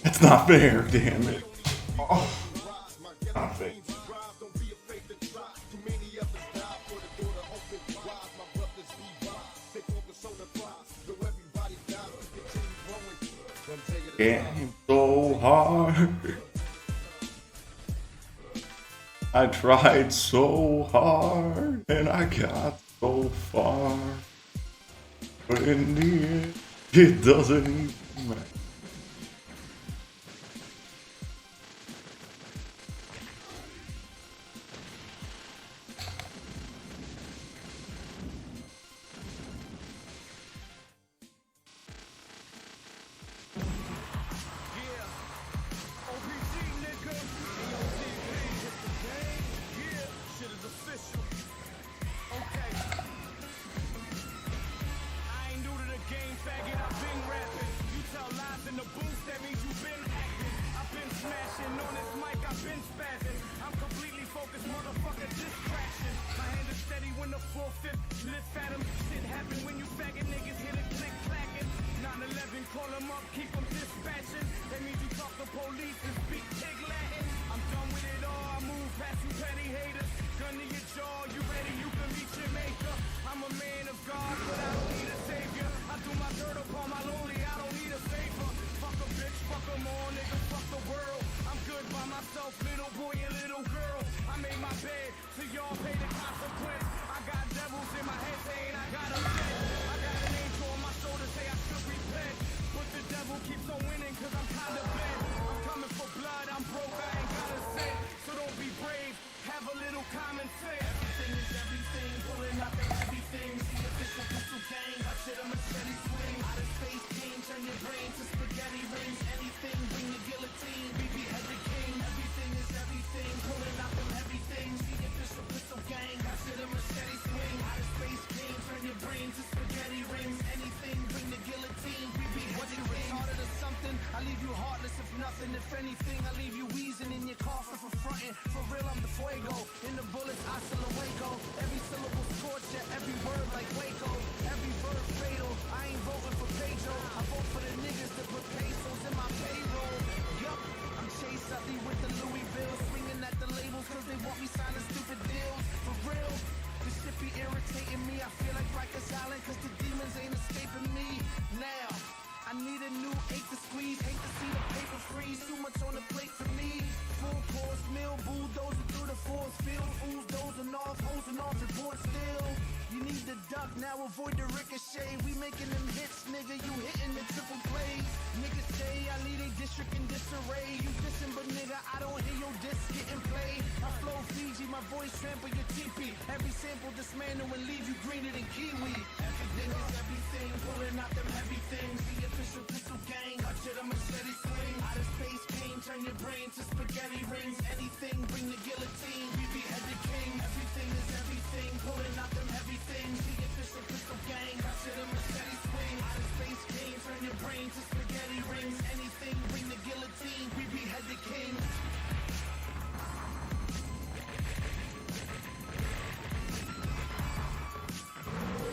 Speaker 3: That's not fair, damn it. Oh, not fair. Getting so hard. I tried so hard and I got so far, but in the end, it doesn't even matter.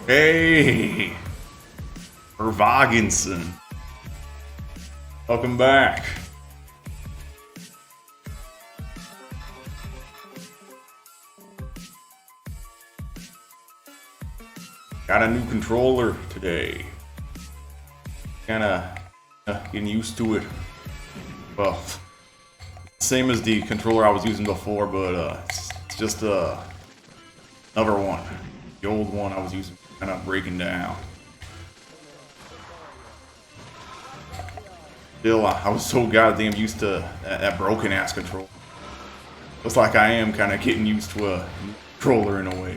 Speaker 3: Hey, Vervagensen, welcome back. Got a new controller today. Kinda getting used to it. Well, same as the controller I was using before, but it's just another one. The old one I was using kind of breaking down. Still, I was so goddamn used to that broken ass controller. Looks like I am kind of getting used to a controller in a way.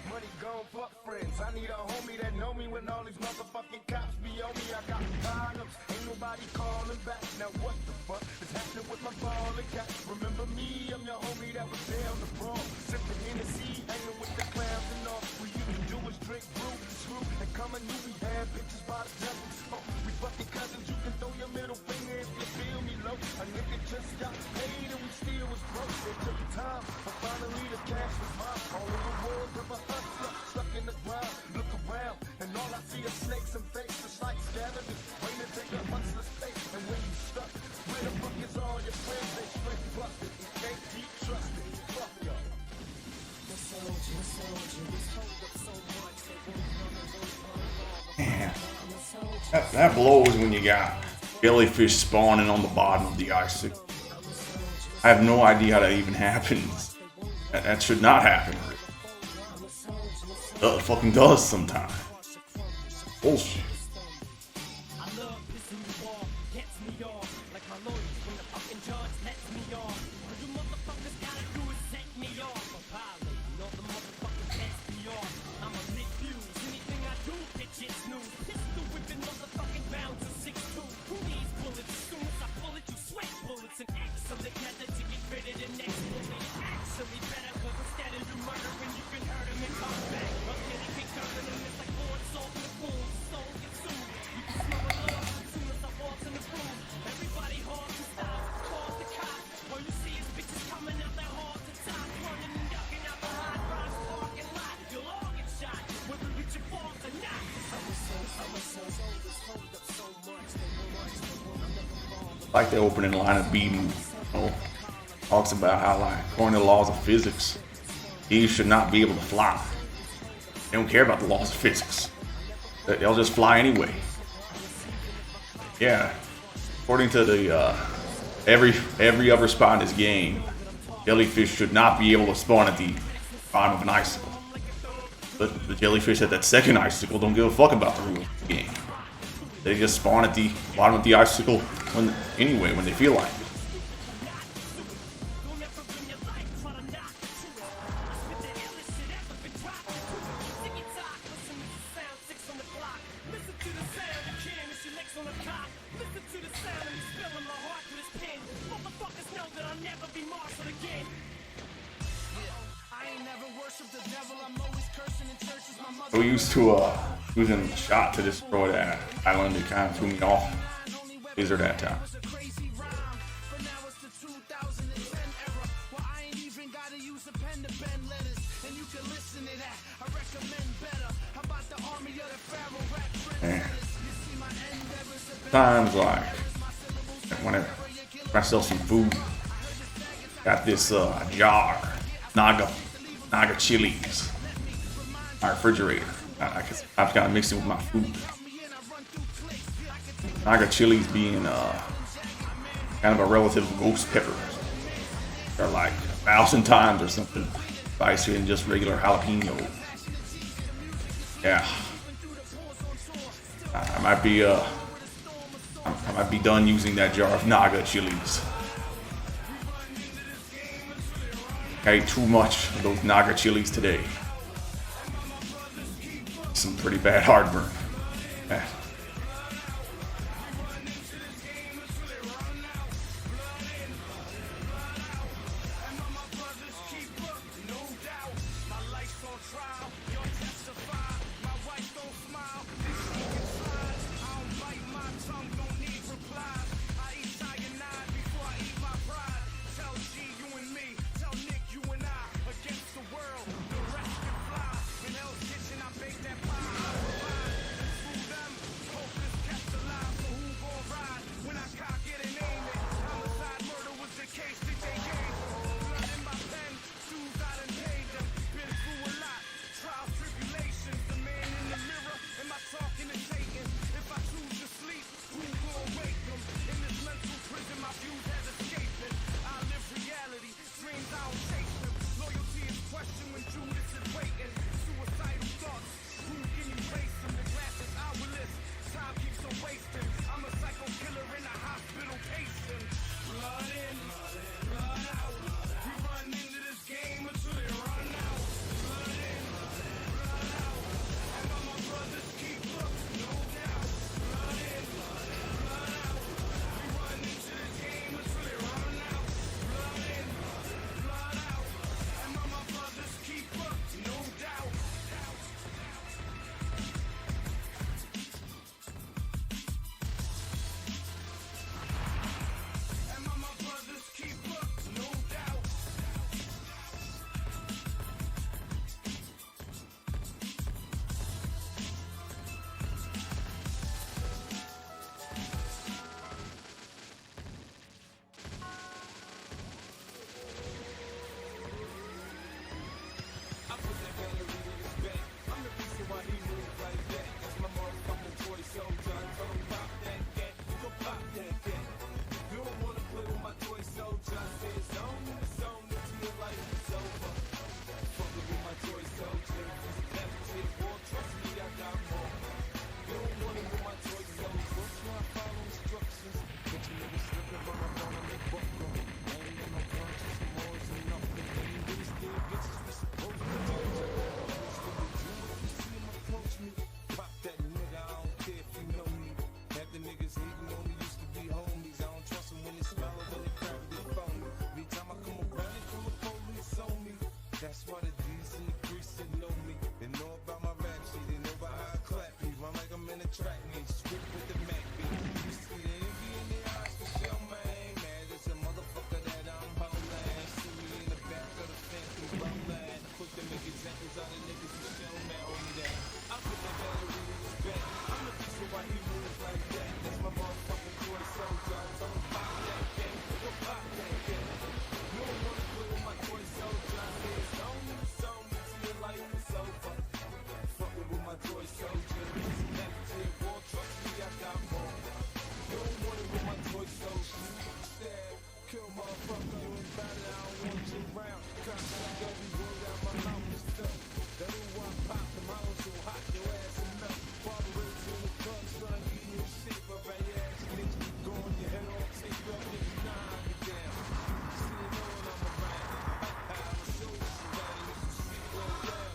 Speaker 6: Money gone, fuck friends. I need a homie that know me when all these motherfucking cops be on me. I got problems, ain't nobody calling back. Now what the fuck is happening with my ball and cat? Remember me, I'm your homie that was there on the ball, sipping Hennessy, hanging with the clowns and all. We used to do is drink, brew, screw, and come and knew we had bitches by the devil. Oh, we fucking cousins, you can throw your middle finger if you feel me low. A nigga just got paid and we still was broke. It took time, but finally the cash was mine. All of the world of a hustler, stuck in the ground. Look around, and all I see is snakes and fakes, just like scavengers, waiting to take a hustler's place. And when you stuck, where the fuck is all your friends? They straight busted, you can't keep trusting. Fuck y'all.
Speaker 3: Man, that blows when you got jellyfish spawning on the bottom of the ice. I have no idea how that even happens. That should not happen. It fucking does sometimes. Bullshit.
Speaker 2: I love pissing you off, gets me off, like my lawyers when the fucking judge lets me off. All you motherfuckers gotta do is set me off. For violating all the motherfucking pets me off. I'ma lit views, anything I do, bitch, it's news. Pistol whipping motherfucking bound to 6'2". Who needs bullets? As soon as I pull it, you sweat bullets. An excellent method to get rid of the next bullet. Actually better, cause instead of you murdering, you can hurt him and come back. Up here they keep turning him, it's like board salt in the pool. Soul gets sued. You can smell the love as soon as I walk in the room. Everybody hard to stop, call the cops. All you see is bitches coming out that hard to top. Running and ducking out the hot rocks parking lot. You'll all get shot, whether you reach your balls or not.
Speaker 3: Like the opening line of B movie, you know, talks about how, like, according to the laws of physics, these should not be able to fly. They don't care about the laws of physics. They'll just fly anyway. Yeah, according to the every other spot in this game, jellyfish should not be able to spawn at the bottom of an icicle. But the jellyfish at that second icicle don't give a fuck about the rules of the game. They just spawn at the bottom of the icicle when they feel like it. We used to using a shot to destroy that island. It kind of threw me off. Laser that time. Man. Times like when I get myself some food. Got this jar, Naga chilies. My refrigerator. I've got to mix it with my food. Naga chilies being kind of a relative of ghost peppers. They're like 1,000 times or something spicier than just regular jalapeno. Yeah, I might be done using that jar of Naga chilies. I ate too much of those Naga chilies today. Some pretty bad heartburn. Yeah.
Speaker 7: That's why the D's and the Greeks didn't know me. They know about my rap shit, they know about how I clap me. Run like I'm in a track meet, strip with the Mac beat. Used to see the envy in their eyes for sure, man. Mad as a motherfucker that I'm holding. See me in the back of the fence, we rolling. Quick to make examples out of niggas for sure, man. Hold me down. I put that battery in his back. I'm the reason why he moves like that. That's my motherfucking toy soldier. I tell him pop that game, go pop that game. You don't wanna play with my toy soldier. I say it's on you, till your life is over. Fucking with my toy soldier. It's an empty war, trust me, I got more. You don't want it with my toy soldier. Stab, kill motherfucker, you ain't about it, I don't want you around. Contact every word out my mouth is stuff. That ooh, I pop them, I was so hot, your ass enough. Barbarous in the club, son, eating your shit, but right your ass niggas keep going, your head off, take you up, niggas, nah, I get down. See you know when I'm around. I'ma show you somebody, if you shit go down.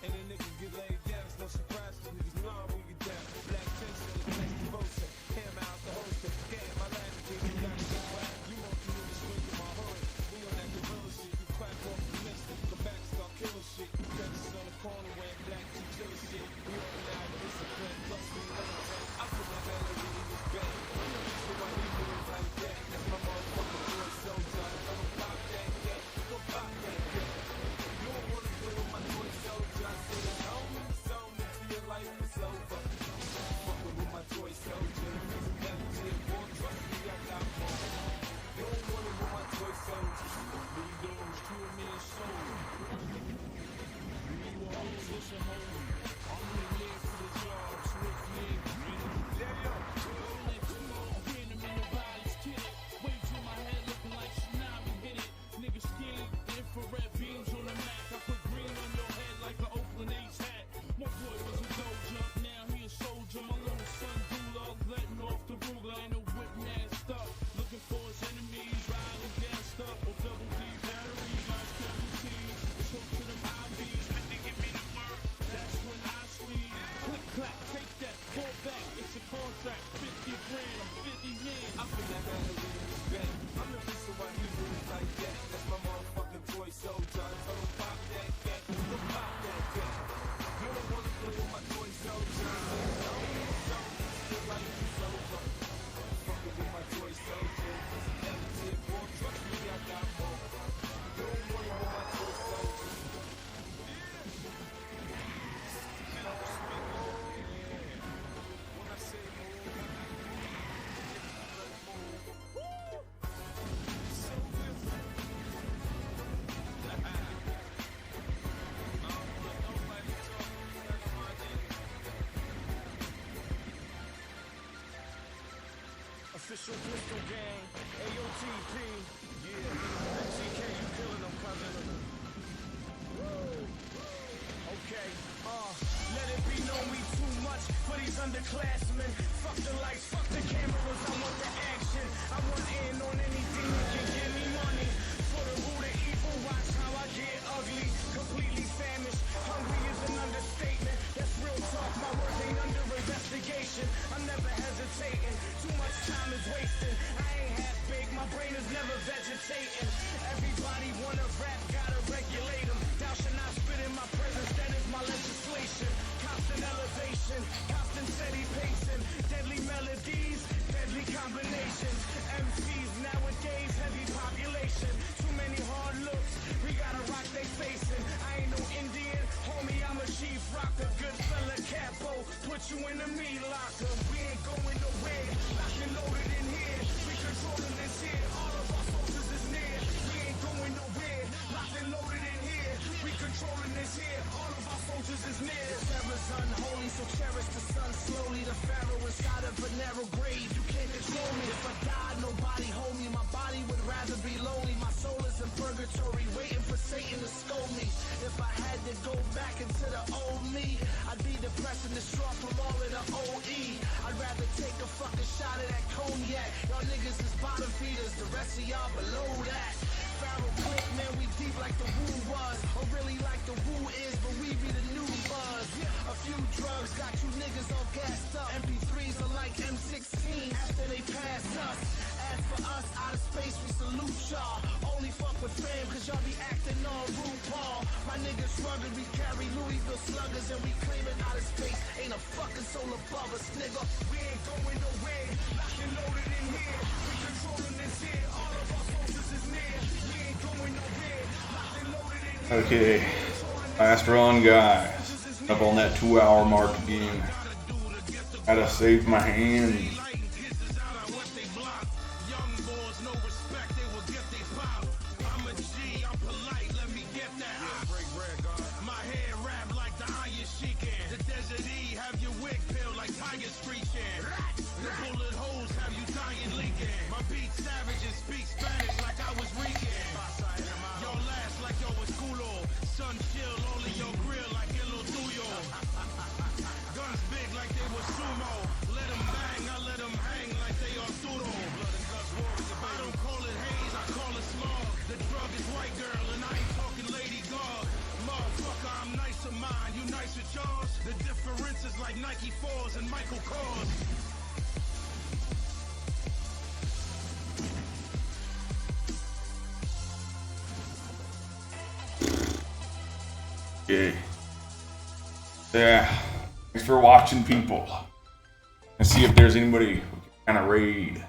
Speaker 7: And then niggas get laid down, it's no surprise, cause niggas know how we get down. Black tension, the next devotion, hammer out the holster, damn, my last thing, you got to get back. You want to know the swing of my hood, we on that gorilla shit, you crack off the list, come back, start killing shit. Catches on the corner wearing black chinchilla shit. We all now discipline, plus we militant. I put my battery in his bag. I'm the reason why he moves like that. That's my motherfucking toy soldier. I'm a pop that cat, go pop that cat. You don't wanna play with my toy soldier. I say it's on me till your life is over. Fucking with my toy soldier. It's an empty war, trust me, I got more. You don't want it with my toy soldier. What you doing is kill me and soul. Listen, homie, I'm in there for the job, Swift man. Yeah, yo. Getting them in the bodies, kid it. Waves in my head looking like tsunami, hit it. Niggas scared, infrared beams on the Mac. I put green on your head like an Oakland A's hat. My boy was a doja, now he a soldier. My little son Dula, letting off the ruler. Ain't a whip masked up, looking for his enemies. Riding gassed up, or double D batteries. Like casualties, it's hooked to them IVs. That's when I sleep. Click, clack, take that, fall back. It's a contract, 50 grand, I'm 50 hands. I put that battery in his bag. I'm the reason why he moves like that. That's my motherfucking toy soldier. I told him pop that cat, go pop that cat. You don't wanna play with my toy soldier. Your life is over. Fucking with my toy soldier. It's an empty war, trust me, I got more. You don't want it with my toy soldier. Official pistol gang, AOTP, yeah, GK, you killing them, cousin. Woo. Okay, let it be known we too much for these underclassmen. Fuck the lights, fuck the cameras, I want the action. I want in on anything that can give me money. For the root of evil, watch how I get ugly. Completely famished, hungry is an understatement. That's real talk, my work ain't under investigation. I'm never hesitating, too much time is wasted. I ain't half baked, my brain is never vegetating. Everybody wanna rap, gotta regulate them. Thou shalt not spit in my presence, that is my legislation. Constant elevation, constant steady pacing. Deadly melodies, deadly combinations. MCs nowadays, heavy population. Too many hard looks, we gotta rock they facing. I ain't no Indian, homie, I'm a chief rocker. Good fella capo, put you in the meat locker. We ain't going nowhere, locked and loaded in here. We controlling this here, all of our soldiers is near. We ain't going nowhere, locked and loaded in here. We controlling this here, all of our soldiers is near. The terror's unholy, so cherish the sun slowly. The pharaoh inside of a narrow grave, you can't control me. If I died, nobody hold me. My body would rather be lonely. My soul is in purgatory, waiting for Satan to scold me. If I had to go back into the old me, I'd be depressed and distraught from all of the OE. I'd rather take a fucking shot of that cognac. Y'all niggas is bottom feeders, the rest of y'all below that. Pharaoh click, man, we deep like the woo was. Or really like the woo is, but we be the new buzz. A few drugs got you niggas all gassed up. MP3s are like M16 after they pass us. As for us, out of space, we salute y'all. Only fuck with fam, cause y'all be acting on RuPaul. My niggas rugged, we carry Louisville sluggers and we claiming out of space. Ain't a fucking soul above us, nigga. We ain't going nowhere. Locked and loaded in here. We controlling this here. All of our forces is near. We ain't going nowhere. Locked and loaded in here.
Speaker 3: Okay, last run, guys. Up on that 2-hour mark again. Gotta save my hand.
Speaker 7: The difference is like Nike 4s and Michael Kors.
Speaker 3: Okay. Yeah. Thanks for watching, people. Let's see if there's anybody who can kind of raid.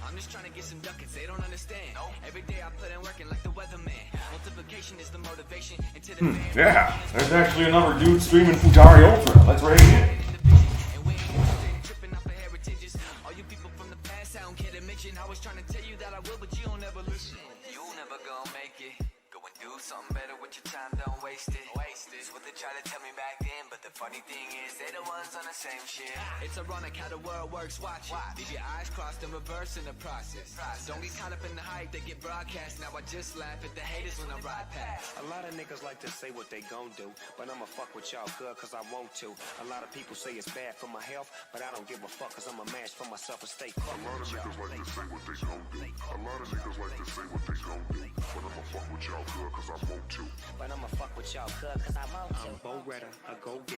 Speaker 2: I'm just trying to get some ducats, they don't understand. Every day I put in working like the weatherman. Multiplication is the motivation into the van.
Speaker 3: Yeah, there's actually another dude streaming Futari Ultra. Let's raid it.
Speaker 2: And we ain't interested in tripping off the heritages. All you people from the past, I don't care to mention. I was trying to tell you that I will, but you don't ever listen. You never gonna make it. Go and do something better with your time, don't waste it. That's what they try to tell me back then, but the funny thing is, they the ones on the same shit. It's ironic how the world works, watch it. Leave your eyes crossed and reverse in the process. Don't get caught up in the hype that get broadcast. Now I just laugh at the haters when I ride past.
Speaker 8: A lot of niggas like to say what they gon' do, but I'ma fuck with y'all good cause I want to. A lot of people say it's bad for my health, but I don't give a fuck cause I'm a match for myself and stay fucking with y'all.
Speaker 6: A lot of niggas like to say what they gon' do. A lot of niggas like to say what they gon' do. But I'ma fuck with y'all good cause I want to.
Speaker 8: But I'ma fuck with y'all good cause I want to. I'm Bo Redder, a go-getter.